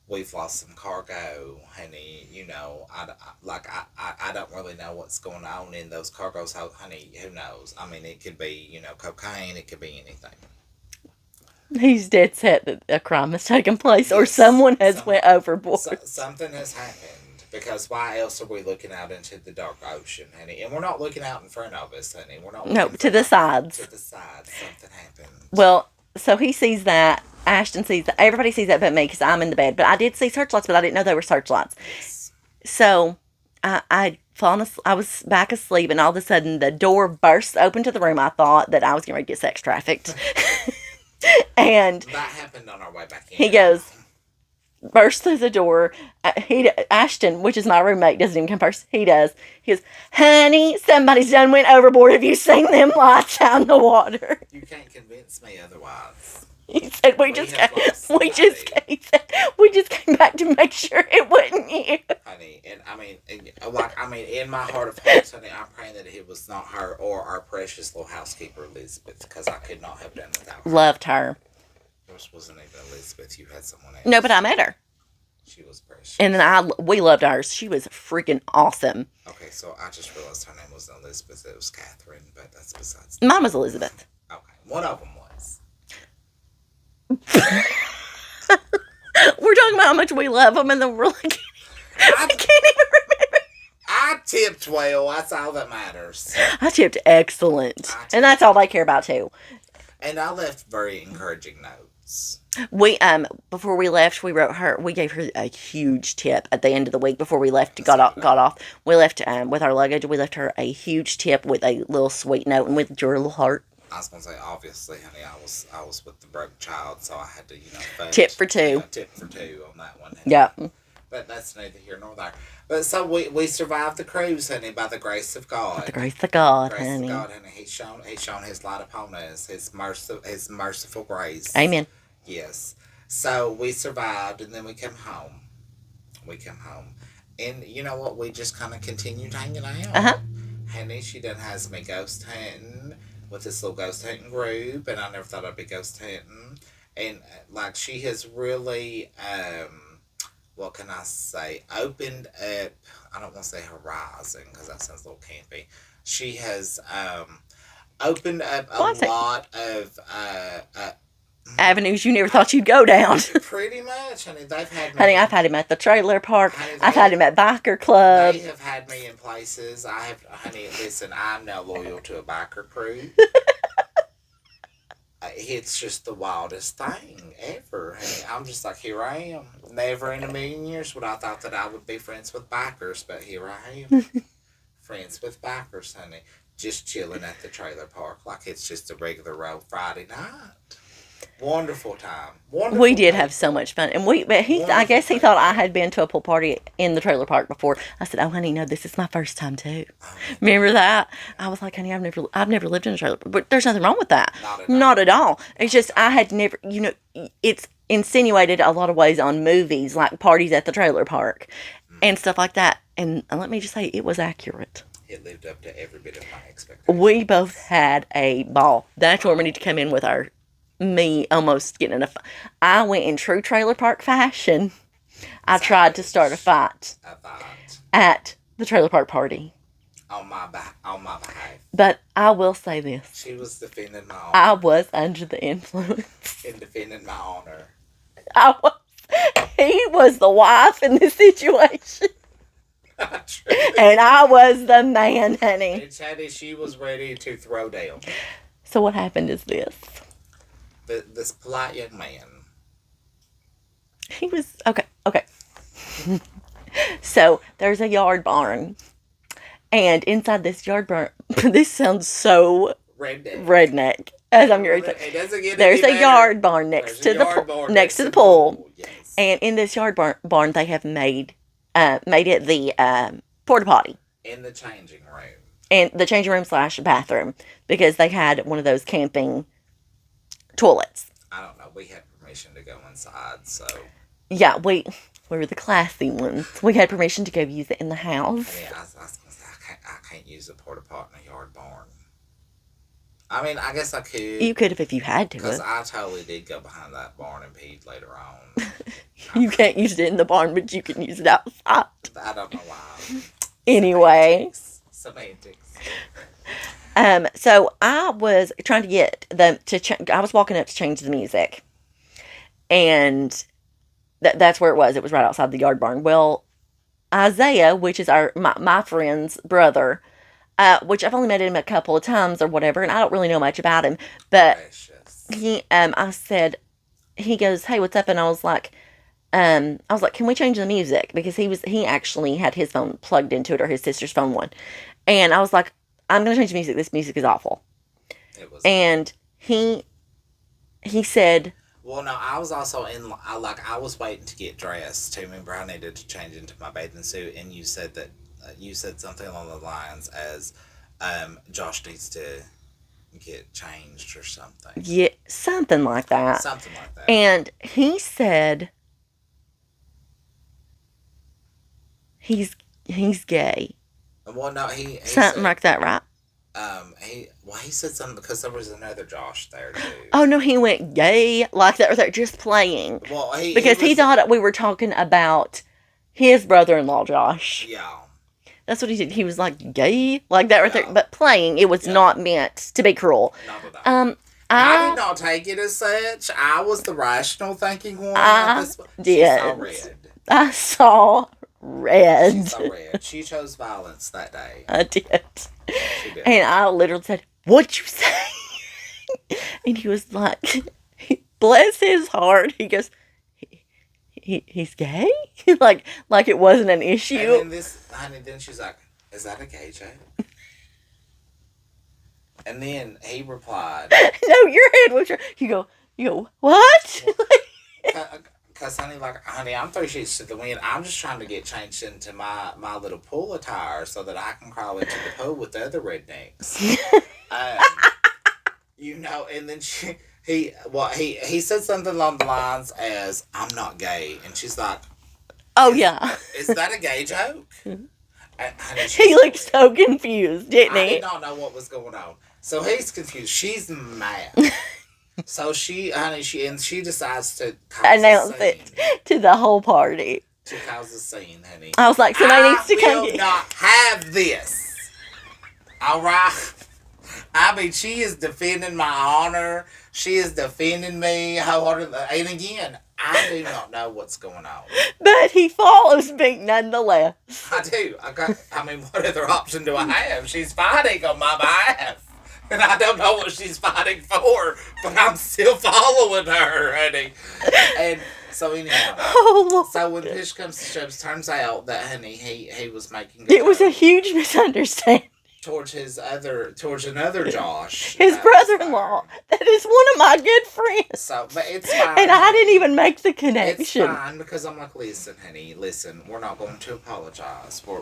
We've lost some cargo, honey. I don't really know what's going on in those cargoes, honey. Who knows? I mean, it could be, cocaine. It could be anything. He's dead set that a crime has taken place, or someone has went overboard. Something has happened, because why else are we looking out into the dark ocean, honey? And we're not looking out in front of us, honey. We're not. No, to the sides. To the sides, something happened. Well, so he sees that. Ashton sees that. Everybody sees that but me, because I'm in the bed. But I did see searchlights, but I didn't know they were searchlights. Yes. So I was back asleep, and all of a sudden the door bursts open to the room. I thought that I was going to get sex trafficked. And that happened on our way back in. He goes, bursts through the door. Ashton, which is my roommate, doesn't even come first. He does. He goes, honey, somebody's done went overboard. Have you seen them lights out in the water? You can't convince me otherwise. He said, we just came back to make sure it wasn't you. Honey, and I mean, in my heart of hearts, honey, I'm praying that it was not her or our precious little housekeeper, Elizabeth, because I could not have done without her. Loved her. Yours wasn't even Elizabeth. You had someone else. No, but I met her. She was precious. And then we loved ours. She was freaking awesome. Okay, so I just realized her name wasn't Elizabeth. It was Catherine, but that's besides. Mine was Elizabeth. Okay, one of them was. We're talking about how much we love them, and then we're like, I can't even remember. I tipped well. That's all that matters. I tipped excellent. And that's all they care about, too. And I left very encouraging notes. We, before we left, we gave her a huge tip at the end of the week before we left, got off. We left, with our luggage, we left her a huge tip with a little sweet note and with your little heart. I was gonna say, obviously, honey, I was with the broke child, so I had to, fudge, tip for two. Tip for two on that one. Honey. Yeah. But that's neither here nor there. But so we survived the cruise, honey, by the grace of God. By the grace of God, honey. honey. God, honey. He's shown His light upon us, His merciful grace. Amen. Yes. So we survived, and then we come home. And you know what? We just kind of continued hanging out. Uh-huh. Honey, she done has me ghost hunting with this little ghost hunting group, and I never thought I'd be ghost hunting. And, she has really, what can I say, opened up, I don't want to say horizon, because that sounds a little campy. She has, opened up a lot of, avenues you never thought you'd go down. Pretty much, honey. They've had me. Honey, I've had him at the trailer park. I've had him at biker club. They have had me in places. Honey, listen, I'm now loyal to a biker crew. It's just the wildest thing ever. Honey, I'm just like, here I am. Never in a million years would I thought that I would be friends with bikers, but here I am. Friends with bikers, honey. Just chilling at the trailer park like it's just a regular old Friday night. Wonderful time. We did have so much fun, and I guess he thought I had been to a pool party in the trailer park before. I said, "Oh, honey, no, this is my first time too." Remember that? I was like, "Honey, I've never lived in a trailer, but there's nothing wrong with that. Not at all. It's just I had never, it's insinuated a lot of ways on movies like parties at the trailer park and stuff like that. And let me just say, it was accurate. It lived up to every bit of my expectations. We both had a ball. That's where we need to come in with me almost getting in a fight. I went in true trailer park fashion. I tried to start a fight at the trailer park party. On my behalf. But I will say this. She was defending my honor. I was under the influence. And defending my honor. He was the wife in this situation. And I was the man, honey. It's Hattie, she was ready to throw down. So what happened is this. This polite young man. He was, okay. So, there's a yard barn. And inside this yard barn, this sounds so redneck. As I'm going to say. There's a yard barn next to the pool. Yes. And in this yard barn, they have made made it the porta potty In the changing room. and the changing room slash bathroom because they had one of those camping toilets. I don't know. We had permission to go inside, so. Yeah, we were the classy ones. We had permission to go use it in the house. I was gonna say, I can't use a porta potty in a yard barn. I mean, I guess I could. You could have if you had to. Because I totally did go behind that barn and peed later on. You can't use it in the barn, but you can use it outside. I don't know why. Anyway. Semantics. So I was trying to get them to I was walking up to change the music. And that's where it was. It was right outside the yard barn. Well, Isaiah, which is my friend's brother, which I've only met him a couple of times or whatever, and I don't really know much about him, but Precious. I said, he goes, "Hey, what's up?" And I was like, "Can we change the music?" Because he actually had his phone plugged into it, or his sister's phone one, and I was like, "I'm gonna change the music. This music is awful." It was. And he said, well, no, I was also I was waiting to get dressed too. Remember, I needed to change into my bathing suit, and you said that you said something along the lines as, Josh needs to get changed or something. yeah, something like that. Something like that. And he said he's gay. Well, no, he Something said, like that, right? he said something because there was another Josh there too. Oh no, he went gay like that, or that just playing. Well, because he thought we were talking about his brother-in-law, Josh. Yeah. That's what he did. He was like gay like that right Yeah. there, but playing. It was not meant to be cruel. Not at all. I did not take it as such. I was the rational thinking one. I She saw red. I saw red. She saw red. She chose violence that day. I did. She did. And I literally said, "What'd you say?" And he was like, bless his heart. He goes, he's gay? like it wasn't an issue. And then she's like, "Is that a gay joke?" And then he replied, No, your head was you go, what? Because, honey, I'm 3 sheets to the wind. I'm just trying to get changed into my little pool attire so that I can crawl into the pool with the other rednecks. And then he said something along the lines as, "I'm not gay." And she's like, Oh, yeah. "Is that a gay joke?" Honey, He looked so confused, didn't I he? did not know what was going on. So he's confused. She's mad. So she decides to Announce it to the whole party. To cause a scene, honey. I was like, somebody needs to come I will not have this. All right. I mean, she is defending my honor. She is defending me wholeheartedly. And again, I do not know what's going on. But he follows me nonetheless. I do. What other option do I have? She's fighting on my behalf. And I don't know what she's fighting for, but I'm still following her, honey. And so anyhow, so when push comes to shove, turns out that, honey, he was making it was a huge misunderstanding towards another Josh, his brother-in-law. That is one of my good friends. So, but it's fine. And I didn't even make the connection. It's fine because I'm like, listen, honey, we're not going to apologize. We're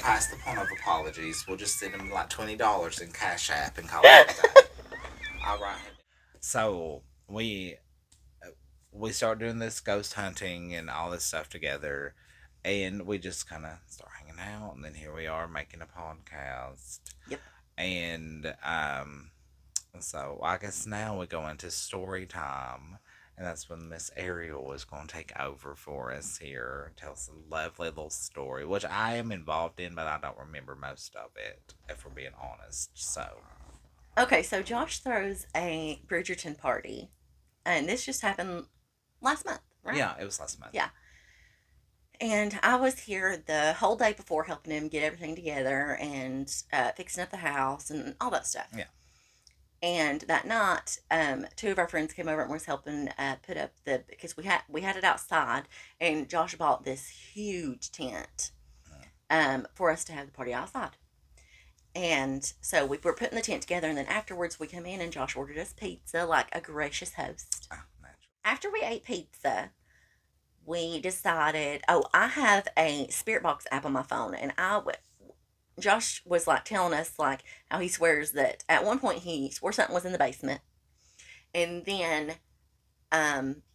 past the point of apologies. We'll just send him like $20 in Cash App and call it a day. All right. So we start doing this ghost hunting and all this stuff together, and we just kind of start hanging out, and then here we are making a podcast. Yep. And so I guess now we go into story time, and that's when Miss Ariel is going to take over for us here, tell us a lovely little story, which I am involved in, but I don't remember most of it, if we're being honest. So. Okay, so Josh throws a Bridgerton party, and this just happened last month, right? Yeah, it was last month. Yeah. And I was here the whole day before helping him get everything together and fixing up the house and all that stuff. Yeah. And that night, 2 of our friends came over and was helping put up because we had it outside, and Josh bought this huge tent for us to have the party outside. And so we were putting the tent together, and then afterwards we come in and Josh ordered us pizza like a gracious host. Oh, natural. After we ate pizza, we decided, I have a Spirit Box app on my phone, and Josh was like telling us like how he swears that at one point he swore something was in the basement, and then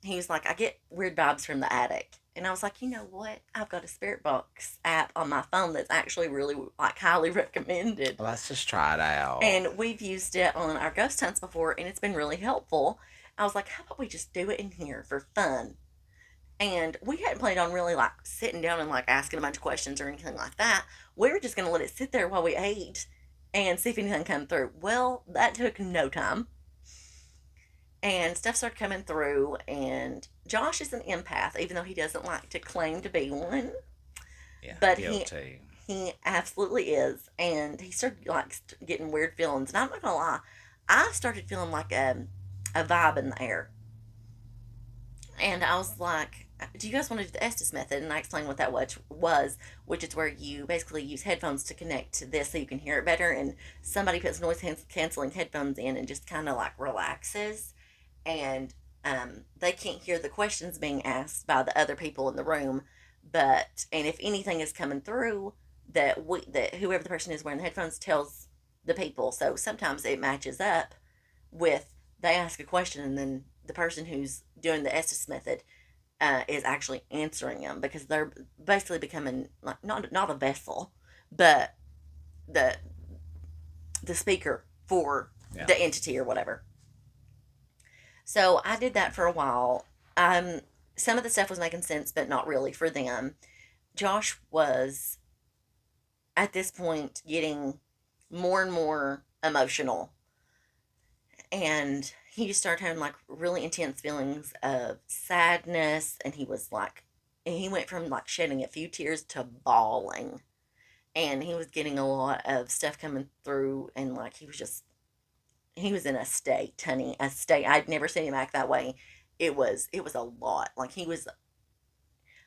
he was like, I get weird vibes from the attic. And I was like, you know what? I've got a Spirit Box app on my phone that's actually really like highly recommended. Let's just try it out. And we've used it on our ghost hunts before, and it's been really helpful. I was like, how about we just do it in here for fun? And we hadn't planned on really like sitting down and like asking a bunch of questions or anything like that. We were just going to let it sit there while we ate and see if anything come through. Well, that took no time. And stuff started coming through, and Josh is an empath, even though he doesn't like to claim to be one. Yeah, But guilty. he absolutely is, and he started like getting weird feelings. And I'm not gonna lie, I started feeling like a vibe in the air, and I was like, "Do you guys want to do the Estes method?" And I explained what that was, which is where you basically use headphones to connect to this so you can hear it better, and somebody puts noise canceling headphones in and just kind of like relaxes, and they can't hear the questions being asked by the other people in the room. And if anything is coming through, that whoever the person is wearing the headphones tells the people. So sometimes it matches up with they ask a question, and then the person who's doing the Estes method is actually answering them, because they're basically becoming like not a vessel, but the the speaker for Yeah. the entity or whatever. So I did that for a while. Some of the stuff was making sense, but not really for them. Josh was at this point getting more and more emotional, and he just started having like really intense feelings of sadness, and he went from like shedding a few tears to bawling, and he was getting a lot of stuff coming through, and like he was in a state, honey, a state. I'd never seen him act that way. It was a lot. Like he was,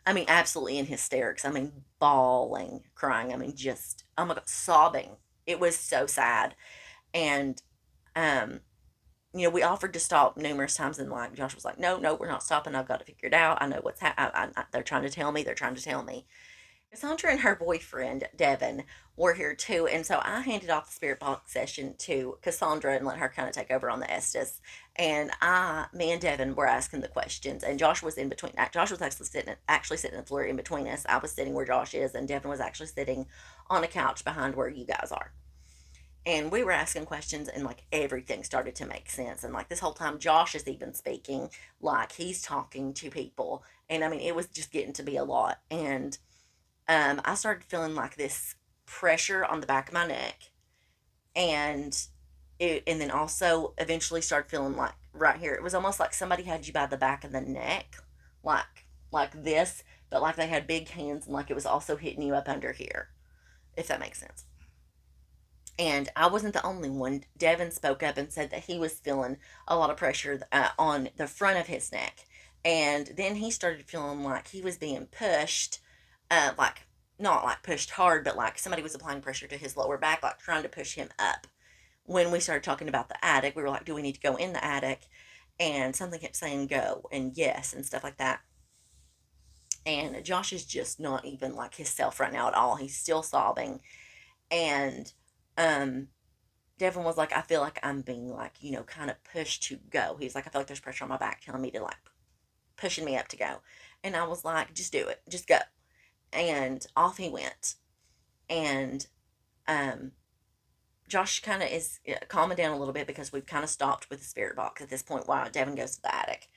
I mean, absolutely in hysterics. I mean, bawling, crying. I mean, just oh my god, sobbing. It was so sad. And um, we offered to stop numerous times, and like Josh was like, "No, no, we're not stopping. I've got to figure it out. I know what's happening. They're trying to tell me. They're trying to tell me." Cassandra and her boyfriend, Devin, were here too. And so I handed off the spirit box session to Cassandra and let her kind of take over on the Estes. And me and Devin were asking the questions. And Josh was in between. Josh was actually sitting on the floor in between us. I was sitting where Josh is, and Devin was actually sitting on a couch behind where you guys are. And we were asking questions, and like everything started to make sense. And like this whole time, Josh is even speaking, like he's talking to people. And I mean, it was just getting to be a lot. And I started feeling like this pressure on the back of my neck, and and then also eventually started feeling like right here. It was almost like somebody had you by the back of the neck, like this, but like they had big hands, and like it was also hitting you up under here, if that makes sense. And I wasn't the only one. Devin spoke up and said that he was feeling a lot of pressure on the front of his neck. And then he started feeling like he was being pushed, like not like pushed hard, but like somebody was applying pressure to his lower back, like trying to push him up. When we started talking about the attic, we were like, do we need to go in the attic? And something kept saying go and yes and stuff like that. And Josh is just not even like himself right now at all. He's still sobbing. And um, Devin was like, I feel like I'm being like, kind of pushed to go. He's like, I feel like there's pressure on my back telling me to like pushing me up to go. And I was like, just do it. Just go. And off he went. And um, Josh kind of is calming down a little bit, because we've kind of stopped with the spirit box at this point while Devin goes to the attic.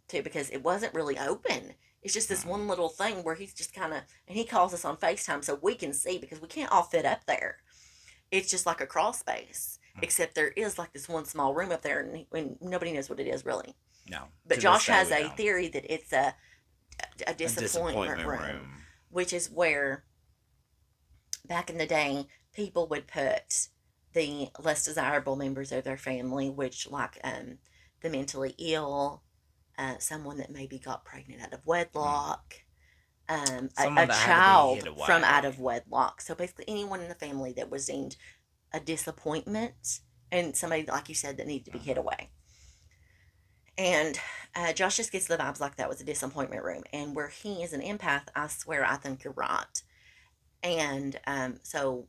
Too, because it wasn't really open. It's just this one little thing where he's just kind of, and he calls us on FaceTime so we can see, because we can't all fit up there. It's just like a crawl space, except there is like this one small room up there, and nobody knows what it is really. No. But To this Josh day, has we a don't. theory that it's a A disappointment room, room. which is where back in the day people would put the less desirable members of their family, which like the mentally ill, someone that maybe got pregnant out of wedlock, a Someone that had to be hid child from out away. of wedlock. So basically, anyone in the family that was deemed a disappointment, and somebody, like you said, that needed to be hid away. And Josh just gets the vibes like that was a disappointment room. And where he is an empath, I swear I think you're right. And so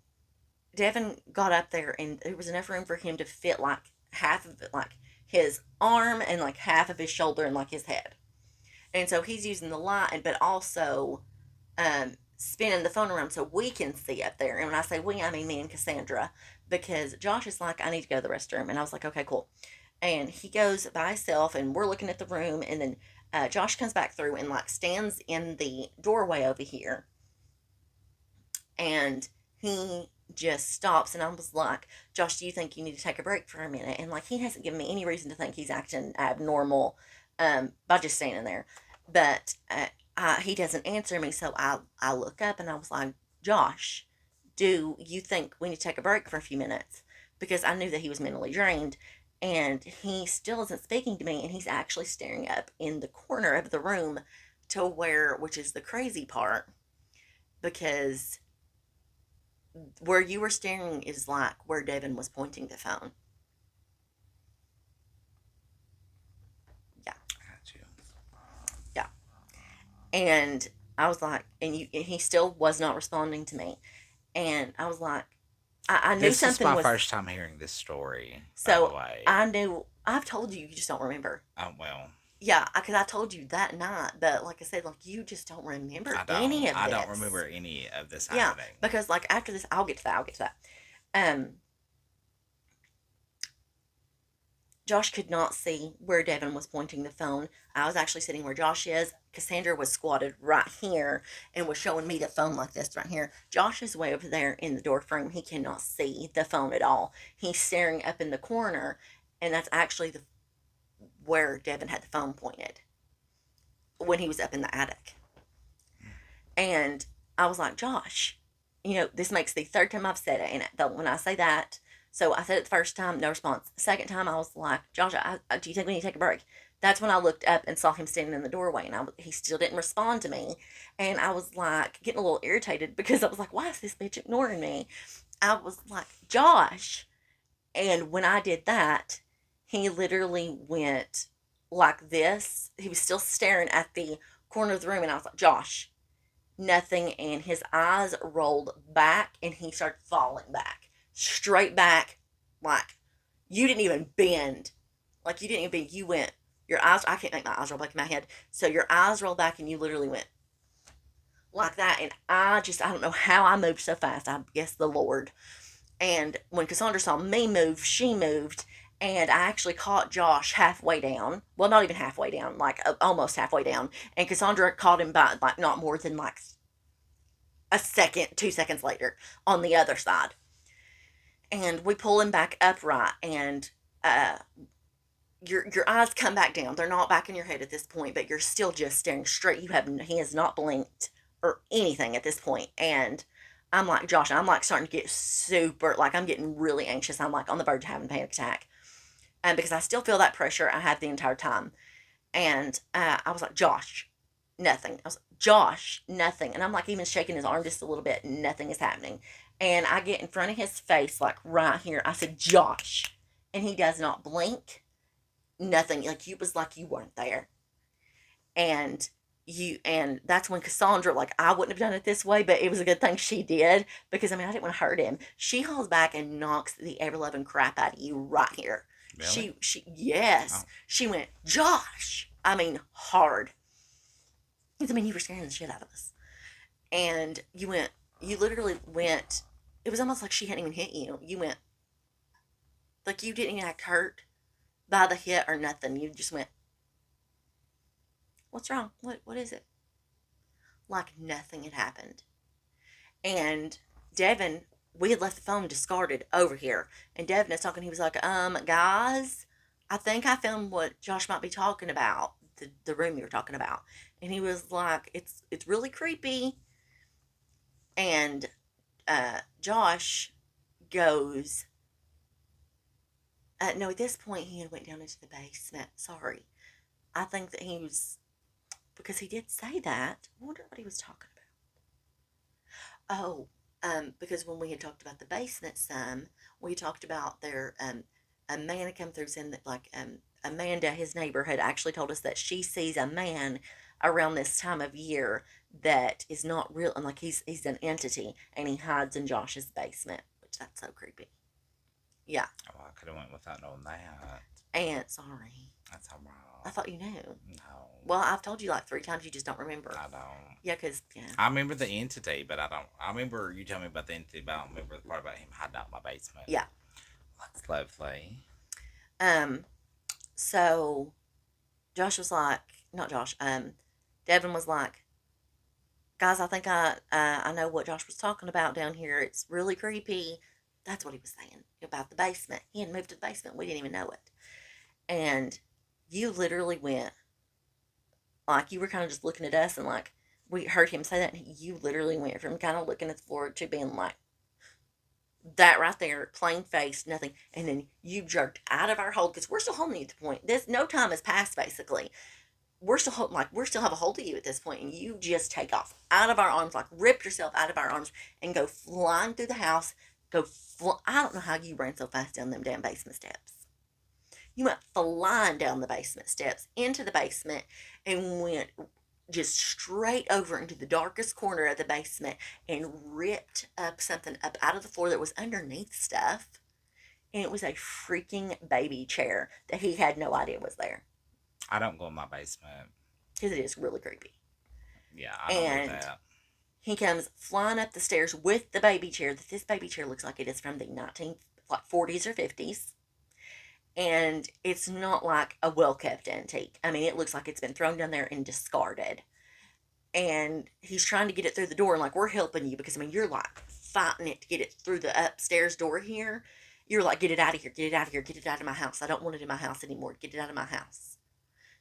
Devin got up there, and there was enough room for him to fit like half of it, like his arm and like half of his shoulder and like his head. And so he's using the light, but also spinning the phone around so we can see up there. And when I say we, I mean me and Cassandra, because Josh is like, I need to go to the restroom. And I was like, okay, cool. And he goes by himself, and we're looking at the room. And then Josh comes back through and like stands in the doorway over here. And he just stops, and I was like, Josh, do you think you need to take a break for a minute? And like, he hasn't given me any reason to think he's acting abnormal by just standing there. But he doesn't answer me, so I look up and I was like, Josh, do you think we need to take a break for a few minutes? Because I knew that he was mentally drained, and he still isn't speaking to me, and he's actually staring up in the corner of the room to where, which is the crazy part, because where you were staring is like where Devin was pointing the phone. Yeah, I got you. yeah. And I was like, and he still was not responding to me. And I was like, I knew This is something my was. first time hearing this story, by the So way. I knew, I've told you, you just don't remember. Oh, well, Yeah, because I told you that night, but like I said, like you just don't remember any of I don't this. remember any of this Yeah, happening. because like after this, I'll get to that. I'll get to that. Um, Josh could not see where Devin was pointing the phone. I was actually sitting where Josh is. Cassandra was squatted right here and was showing me the phone like this right here. Josh is way over there in the door frame. He cannot see the phone at all. He's staring up in the corner, and that's actually the where Devin had the phone pointed when he was up in the attic. And I was like, Josh, this makes the third time I've said it. And when I say that, so I said it the first time, no response. The second time, I was like, Josh, do you think we need to take a break? That's when I looked up and saw him standing in the doorway, and he still didn't respond to me. And I was like, getting a little irritated because I was like, why is this bitch ignoring me? I was like, Josh. And when I did that, he literally went like this. He was still staring at the corner of the room, and I was like, Josh, nothing, and his eyes rolled back and he started falling back straight back, like you didn't even bend, like you didn't even bend, you went, your eyes, I can't make my eyes roll back in my head, so your eyes rolled back and you literally went like that. And I don't know how I moved so fast. I guess the Lord. And when Cassandra saw me move, she moved, and I actually caught Josh halfway down. Well, not even halfway down, like almost halfway down. And Cassandra caught him by like not more than like a second, 2 seconds later on the other side. And we pull him back upright, and uh, your eyes come back down. They're not back in your head at this point, but you're still just staring straight. He has not blinked or anything at this point. And I'm like, Josh, I'm like starting to get super, like I'm getting really anxious. I'm like on the verge of having a panic attack. And because I still feel that pressure I had the entire time. And I was like, Josh, nothing. I was like, Josh, nothing. And I'm like even shaking his arm just a little bit. Nothing is happening. And I get in front of his face, like right here. I said, Josh. And he does not blink. Nothing. Like you was like you weren't there. And that's when Cassandra, like I wouldn't have done it this way, but it was a good thing she did, because I mean I didn't want to hurt him. She hauls back and knocks the ever loving crap out of you right here. Really? She yes. Oh. She went, Josh. I mean hard. I mean, you were scaring the shit out of us. And you literally went, it was almost like she hadn't even hit you. You went, like you didn't even act hurt by the hit or nothing. You just went, what's wrong? What is it? Like nothing had happened. And Devin, we had left the phone discarded over here. And Devin is talking, he was like, guys, I think I found what Josh might be talking about. The room you were talking about. And he was like, it's really creepy. And Josh goes, no, at this point he had went down into the basement. Sorry. I think that he was, because he did say that. I wonder what he was talking about. Oh, because when we had talked about the basement some, we talked about their, a man had come through saying that like, Amanda, his neighbor, had actually told us that she sees a man around this time of year that is not real, and like he's an entity, and he hides in Josh's basement, which that's so creepy. Yeah. Oh, I could have went without knowing that. And sorry, That's all right. I thought you knew. No. Well, I've told you like 3 times, you just don't remember. I don't. Yeah, because yeah. I remember the entity, but I don't. I remember you telling me about the entity, but I don't remember the part about him hiding out in my basement. Yeah. That's lovely. So Josh was like, not Josh. Devin was like, guys, I think I know what Josh was talking about down here. It's really creepy. That's what he was saying about the basement. He had moved to the basement. We didn't even know it. And you literally went, like, you were kind of just looking at us, and like, we heard him say that, and you literally went from kind of looking at the floor to being like, that right there, plain face, nothing. And then you jerked out of our hold, because we're still holding you at the point. This, no time has passed, basically. We're still holding, like, we're still have a hold of you at this point, and you just take off out of our arms, like, rip yourself out of our arms, and go flying through the house. I don't know how you ran so fast down them damn basement steps. You went flying down the basement steps into the basement and went just straight over into the darkest corner of the basement and ripped up something up out of the floor that was underneath stuff. And it was a freaking baby chair that he had no idea was there. I don't go in my basement. Because it is really creepy. Yeah, I don't do that. He comes flying up the stairs with the baby chair. This baby chair looks like it is from the 40s or 50s. And it's not like a well-kept antique. I mean, it looks like it's been thrown down there and discarded. And he's trying to get it through the door, and like, we're helping you, because I mean, you're like fighting it to get it through the upstairs door here. You're like, get it out of here, get it out of here, get it out of my house. I don't want it in my house anymore. Get it out of my house.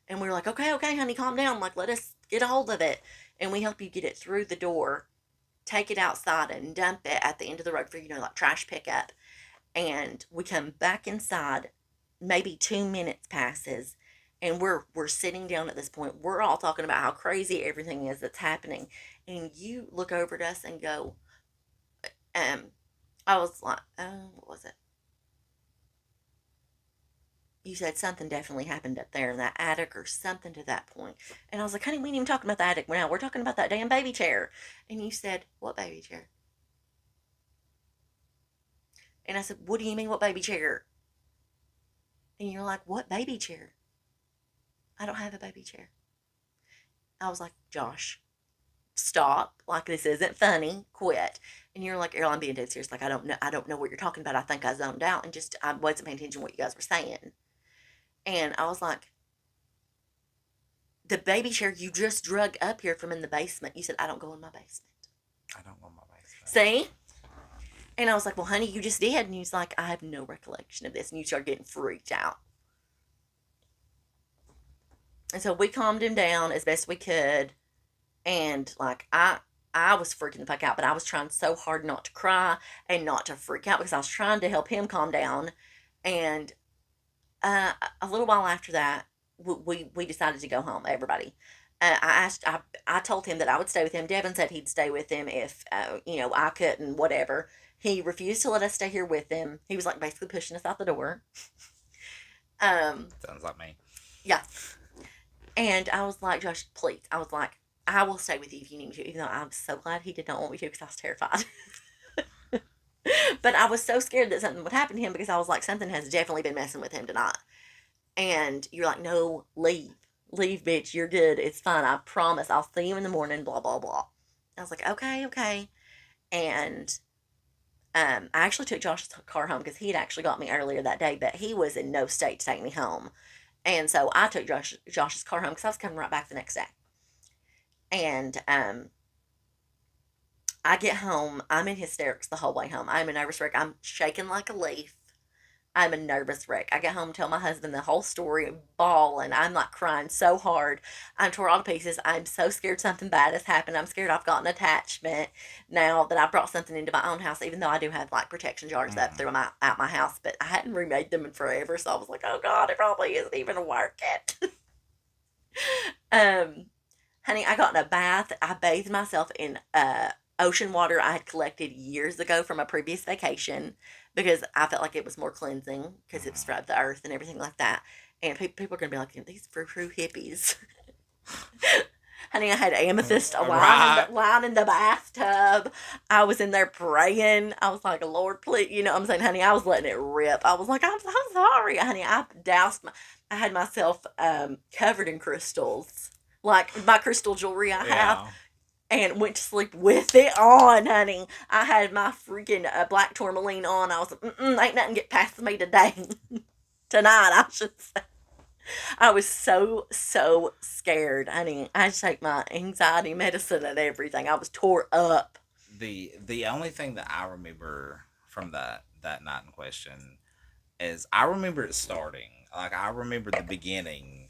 And we were like, okay, honey, calm down. Like, let us get a hold of it. And we help you get it through the door, take it outside, and dump it at the end of the road for, like trash pickup. And we come back inside. Maybe 2 minutes passes, and we're sitting down at this point. We're all talking about how crazy everything is that's happening. And you look over at us and go, I was like, what was it? You said something definitely happened up there in that attic or something to that point. And I was like, honey, we ain't even talking about the attic now. We're talking about that damn baby chair. And you said, what baby chair? And I said, what do you mean, what baby chair? And you're like, what baby chair? I don't have a baby chair. I was like, Josh, stop. Like, this isn't funny. Quit. And you're like, Errol, I'm being dead serious. Like, I don't know what you're talking about. I think I zoned out and just, I wasn't paying attention to what you guys were saying. And I was like, the baby chair you just drug up here from in the basement. You said, I don't go in my basement. I don't go in my basement. See? And I was like, well, honey, you just did. And he was like, I have no recollection of this. And you started getting freaked out. And so we calmed him down as best we could. And like, I was freaking the fuck out, but I was trying so hard not to cry and not to freak out, because I was trying to help him calm down. And a little while after that, we decided to go home, everybody. I told him that I would stay with him. Devin said he'd stay with him if, I couldn't, whatever. He refused to let us stay here with him. He was like basically pushing us out the door. Sounds like me. Yeah. And I was like, Josh, please. I was like, I will stay with you if you need me to, even though I'm so glad he did not want me to, because I was terrified. But I was so scared that something would happen to him, because I was like, something has definitely been messing with him tonight. And you're like, no, leave. Leave, bitch. You're good. It's fine. I promise. I'll see you in the morning, blah, blah, blah. I was like, okay. And I actually took Josh's car home, because he had actually got me earlier that day, but he was in no state to take me home. And so I took Josh's car home, because I was coming right back the next day. And I get home. I'm in hysterics the whole way home. I'm a nervous wreck. I'm shaking like a leaf. I'm a nervous wreck. I get home, tell my husband the whole story, bawling. I'm like crying so hard. I'm tore all to pieces. I'm so scared something bad has happened. I'm scared I've got an attachment now that I brought something into my own house, even though I do have like protection jars up through out my house, but I hadn't remade them in forever. So I was like, oh God, it probably isn't even working. Honey, I got in a bath. I bathed myself in ocean water I had collected years ago from a previous vacation because I felt like it was more cleansing because it Mhm. scrubbed the earth and everything like that. And people are going to be like, these frou frou hippies. Honey, I had amethyst Right. line in the bathtub. I was in there praying. I was like, Lord, please. You know what I'm saying, honey? I was letting it rip. I was like, I'm so sorry. Honey, I had myself covered in crystals. Like my crystal jewelry I have, Yeah. and went to sleep with it on, honey. I had my freaking black tourmaline on. I was like, ain't nothing get past me today. Tonight, I should say. I was so scared, honey. I had to take my anxiety medicine and everything. I was tore up. The only thing that I remember from that night in question is I remember it starting. Like I remember the beginning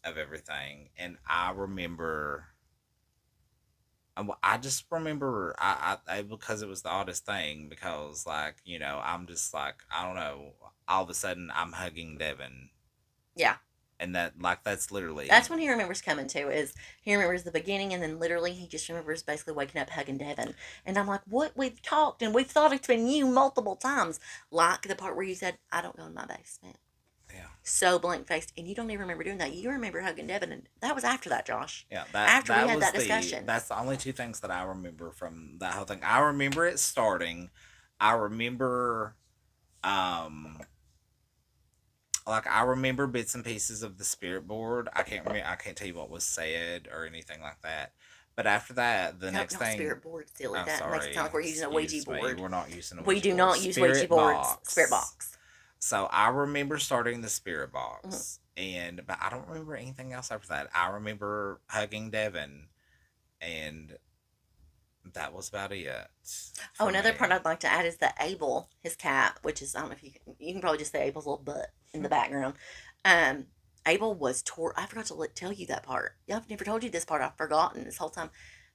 of everything, and I remember. I just remember because it was the oddest thing because like I'm just like I don't know, all of a sudden I'm hugging Devin, Yeah. and that like that's That's literally. when he remembers coming to, is he remembers the beginning, and then literally he just remembers basically waking up hugging Devin. And I'm like, what? We've talked and we've thought it's been you multiple times. Like the part where you said, I don't go in my basement. Yeah. So blank faced. And you don't even remember doing that. You remember hugging Devin, and that was after that, Josh. Yeah, that After we that had was that discussion. that's the only two things that I remember from that whole thing. I remember it starting. I remember um like I remember bits and pieces of the spirit board. I can't tell you what was said or anything like that. But after that, the Nope, next not thing. spirit board, silly. I'm That makes it sound sorry, like we're using a Ouija excuse me. board. We're not using a We Ouija do board. not use Ouija Spirit boards. Spirit box. box. So I remember starting the spirit Mm-hmm. box, but I don't remember anything else after that. I remember hugging Devin, and that was about it Oh, for another part me. I'd like to add is that Abel, his cat, which is, I don't know if you can probably just say Abel's little butt in the background. Um, Abel was tore. I forgot to tell you that part. Yeah, I've never told you this part. I've forgotten this whole time,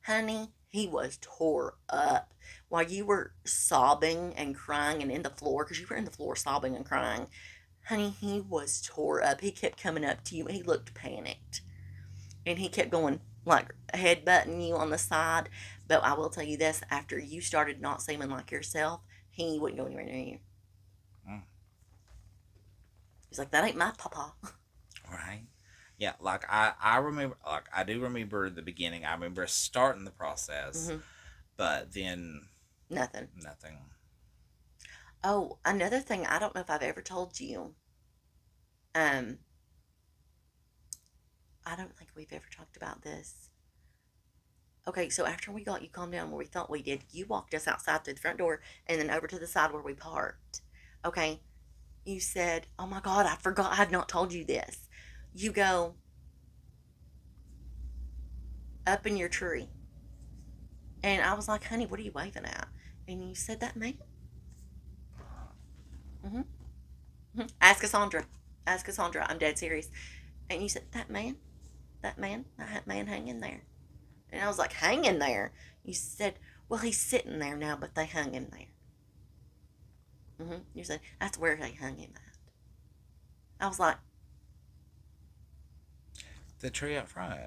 honey. He was tore up while you were sobbing and crying and in the floor because you were in the floor sobbing and crying. Honey, he was tore up. He kept coming up to you. He looked panicked, and he kept going like headbutting you on the side. But I will tell you this: after you started not seeming like yourself, he wouldn't go anywhere near you. Mm, He's like, "That ain't my papa." right? Yeah, like I remember, like I do remember the beginning. I remember starting the process, Mm-hmm. but then Nothing. nothing. Oh, another thing I don't know if I've ever told you. Um, I don't think we've ever talked about this. Okay, so after we got you calmed down where we thought we did, you walked us outside through the front door and then over to the side where we parked. Okay, you said, "Oh my God, I forgot. I had not told you this." You go up in your tree. And I was like, honey, what are you waving at? And you said, that man. Mm-hmm. Mm-hmm. Ask Cassandra. Ask Cassandra. I'm dead serious. And you said, that man hanging there. And I was like, hanging there? You said, well, he's sitting there now, but they hung him there. Mm-hmm. You said, that's where they hung him at. I was like, The tree up front.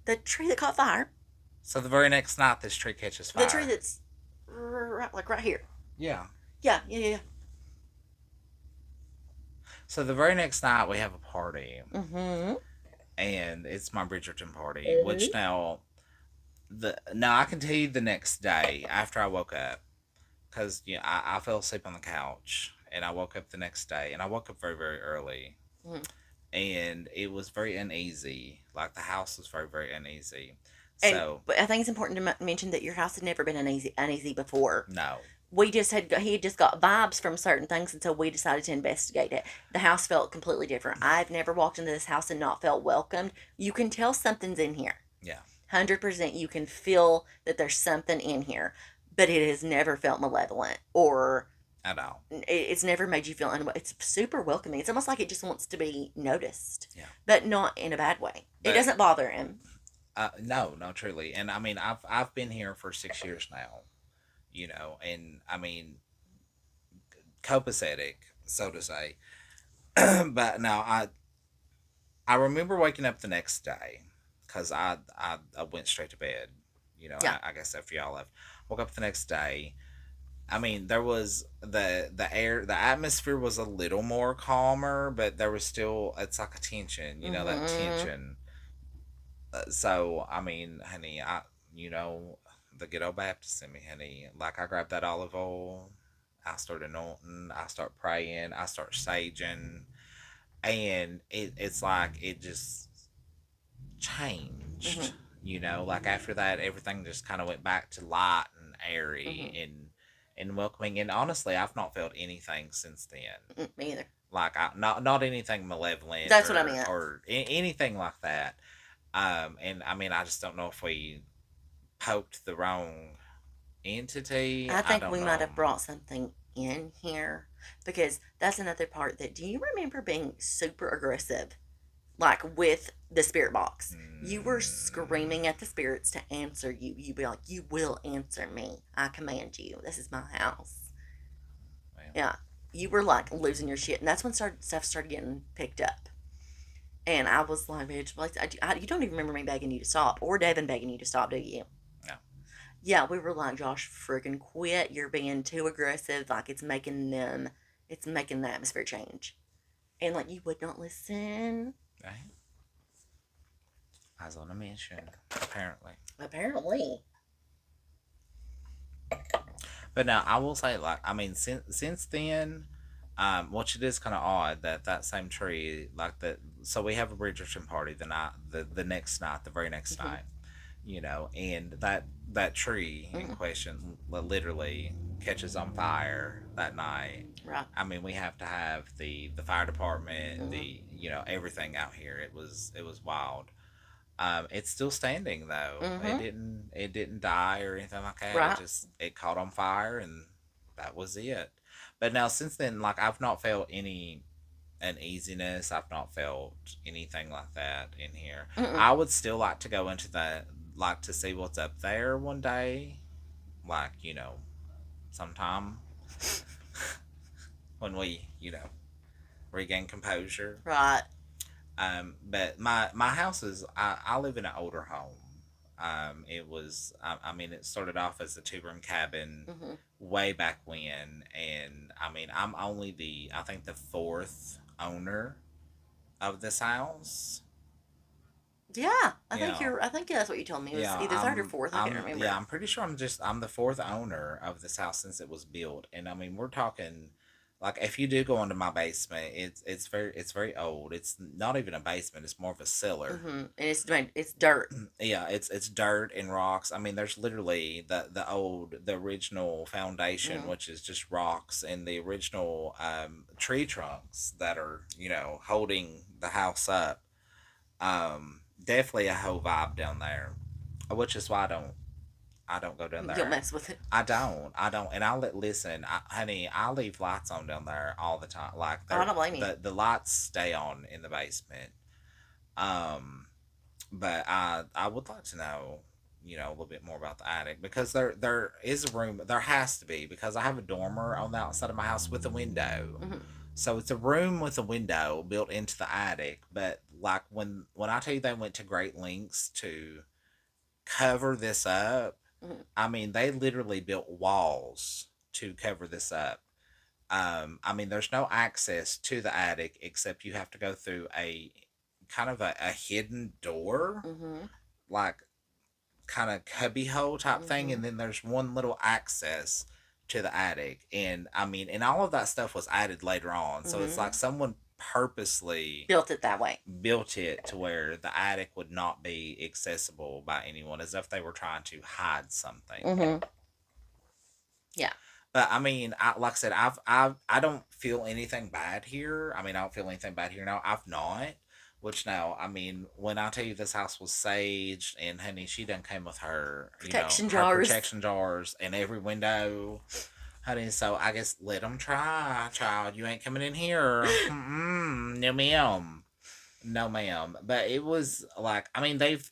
the tree that caught fire, So the very next night, this tree catches the tree fire. that's right here. Yeah. Yeah, yeah, yeah. So the very next night, we have a party, Mm-hmm. and it's my Bridgerton party. Mm-hmm. Which now I can tell you the next day after I woke up, because I fell asleep on the couch, and I woke up the next day, and I woke up very early, Mm-hmm. and it was very uneasy. Like the house was very uneasy. And So but I think it's important to mention that your house had never been uneasy before. no, We just he had just got vibes from certain things until we decided to investigate it. The house felt completely different. I've never walked into this house and not felt welcomed. You can tell something's in here. yeah, 100% you can feel that there's something in here, but it has never felt malevolent, or at all. it's never made you feel it's super welcoming. It's almost like it just wants to be noticed, Yeah, but not in a bad way. It but doesn't bother him. no, truly, and I mean I've been here for 6 years now. And I mean copacetic, so to say. But now I remember waking up the next day because I went straight to bed. Yeah. I guess after y'all left, Woke up the next day. I mean, there was the atmosphere was a little more calmer, but there was still, it's like a tension, that Mm-hmm. tension. So I mean, honey, the ghetto Baptist in me, honey. Like I grabbed that olive oil, I start anointing, I start praying, I start saging, and it's like it just Mm-hmm. changed. Like after that, everything just kind of went back to light and airy Mm-hmm. and welcoming. And honestly, I've not felt anything since then. Mm, me either. Like not anything malevolent That's what I or meant. anything like that. And I mean, I just don't know if we poked the wrong entity. I I think don't we might know. have brought something in here because that's another part that. Do you remember being super aggressive, like with the spirit box? You were Mm, screaming at the spirits to answer you. You'd be like, "You will answer me. I command you. This is my house." well, Yeah, you were like losing your shit, and that's when stuff started getting picked up. And I was like, "Bitch, like, you don't even remember me begging you to stop, or Devin begging you to stop, do you?" no. Yeah, we were like, Josh, friggin' quit. You're being too aggressive. Like, it's making the atmosphere change. And, like, you would not listen. Right? I was on a mission, apparently. Apparently. But now I will say, like, I mean, since then, which it is kind of odd that that same tree, like that. So we have a Bridgerton party the next night, the very next Hmm. night, and that tree in Hmm. question literally catches on fire that night. Right. I mean, we have to have the fire department, Hmm. everything out here. It was wild. It's still standing though. It Hmm. didn't it didn't die or anything like that. It Right. just it caught on fire and that was it. But now since then, like I've not felt any uneasiness. I've not felt anything like that in here. Mm-mm. I would still like to go into that, like to see what's up there one day. Like sometime when we regain composure. Right. But my house is I live in an older home. It was I mean it started off as a two-room cabin Hmm. way back when, and I mean I'm only the I think the fourth owner of this house. Yeah. Yeah, I think that's what you told me. It was yeah. either third or fourth. I can't remember. I'm pretty sure I'm the fourth owner of this house since it was built, and I mean we're talking. Like if you do go into my basement, it's very old. It's not even a basement; it's more of a cellar. Hmm. And it's dirt. Yeah, it's dirt and rocks. I mean, there's literally the original foundation, Hmm. which is just rocks, and the original tree trunks that are holding the house up. Definitely a whole vibe down there, which is why I don't go down You don't there. mess with it. I don't, and listen, honey. I leave lights on down there all the time. Like Oh, I don't blame you. the lights stay on in the basement. Um, but I would like to know, a little bit more about the attic because there is a room. There has to be because I have a dormer on the outside of my house with a window. Hmm. So it's a room with a window built into the attic. But like when I tell you they went to great lengths to cover this up, Hmm. I mean they literally built walls to cover this up. I mean, there's no access to the attic except you have to go through a kind of a hidden door, Hmm. like kind of cubby hole type thing, Hmm. and then there's one little access to the attic. And I mean, and all of that stuff was added later on, so it's like Hmm. someone purposely Built it that way. built it to where the attic would not be accessible by anyone, as if they were trying to hide something. Hmm. Yeah. But I mean, like I said, I don't feel anything bad here. I mean, I don't feel anything bad here now. I've not. Which now, I mean, when I tell you this house was saged, and honey, she done came with her, Protection her jars. protection jars and every window, honey. So I guess let them try, child. You ain't coming in here. Mm-mm, no, ma'am. No, ma'am. But it was like, I mean, they've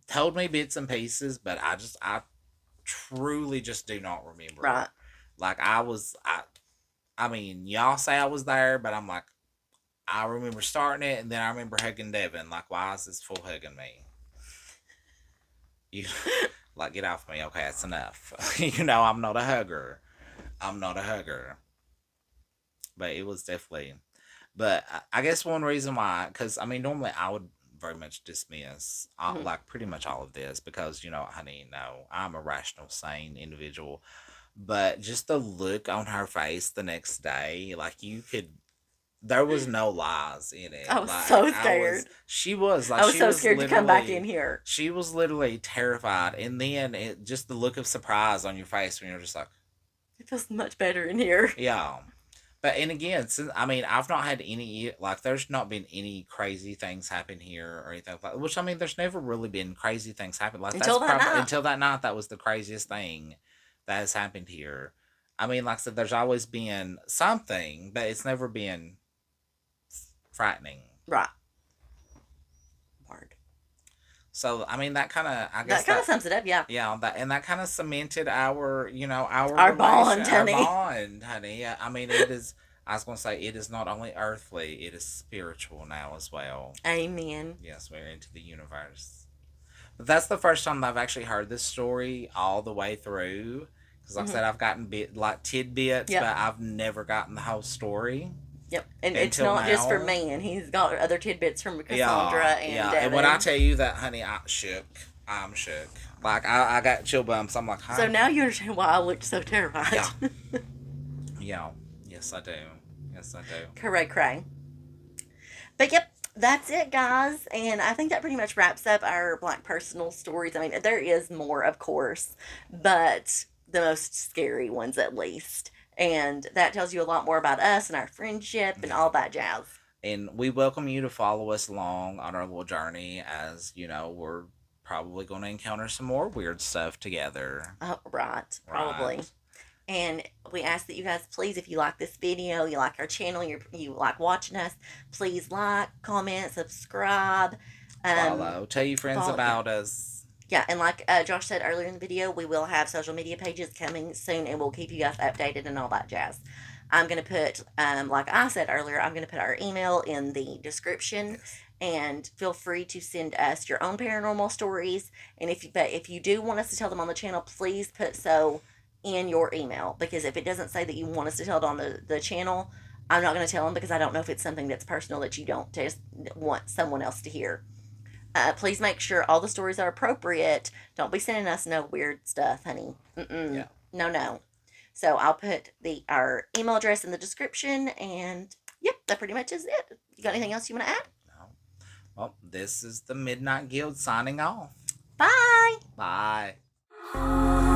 told me bits and pieces, but I truly just do not remember. Right. Like I mean, y'all say I was there, but I'm like, I remember starting it, and then I remember hugging Devin. Like, why is this fool hugging me? You, Like, get off me. Okay, that's enough. You know, I'm not a hugger. I'm not a hugger. But it was definitely. But I guess one reason why, because I mean, normally I would very much dismiss Mhm. like pretty much all of this because, you know, honey, no, I'm a rational, sane individual. But just the look on her face the next day, like you could, there was no lies in I it. was Like so scared. I was she so was scared to come back in literally, here. she was literally terrified. And then it just the look of surprise on your face when you're just like, It feels much better in here. yeah. But and again, since I mean, I've not had any like, there's not been any crazy things happen here or anything like that. Which I mean, there's never really been crazy things happen. Like that's Until that probably night. until that night, that was the craziest thing that has happened here. I mean, like I said, there's always been something, but it's never been frightening. Right. Word. So I mean, that kind of, I That guess kind of that, sums it up, yeah. yeah, that and that kind of cemented our, you know, our Our relation, bond, our honey. bond, honey. I mean, it is. I was going to say it is not only earthly; it is spiritual now as well. Amen. Yes, we're into the universe. But that's the first time I've actually heard this story all the way through. Because, like I Hmm. said, I've gotten like tidbits, Yep. but I've never gotten the whole story Yep. And it's until not just for now. me, and he's got other tidbits from Cassandra Yeah, and yeah. And when I Devin. tell you that, honey, I shook. I'm shook. Like I got chill bumps. I'm like, So huh? now you understand why I looked so terrified. Yeah, yeah. Yes, I do. Yes, I do. Correct, cray. But yep, that's it, guys. And I think that pretty much wraps up our Black personal stories. I mean, there is more, of course, but the most scary ones, at least. And that tells you a lot more about us and our friendship and Yeah. all that jazz. And we welcome you to follow us along on our little journey, as you know, we're probably going to encounter some more weird stuff together. Oh, right, Right. probably. And we ask that you guys, please, if you like this video, you like our channel, you like watching us, please like, comment, subscribe. Um, Follow. Tell your friends follow, yeah. about us. Yeah, and like Josh said earlier in the video, we will have social media pages coming soon, and we'll keep you guys updated and all that jazz. I'm going to put, like I said earlier, I'm going to put our email in the description, Yes. and feel free to send us your own paranormal stories. And if you do want us to tell them on the channel, please put so in your email, because if it doesn't say that you want us to tell it on the channel, I'm not going to tell them, because I don't know if it's something that's personal that you don't just want someone else to hear. Please make sure all the stories are appropriate. Don't be sending us no weird stuff, honey. Mm-mm. Yeah. No, no. So I'll put our email address in the description, and yep, that pretty much is it. You got anything else you want to add? No. Well, this is the Midnight Guild signing off. Bye. Bye.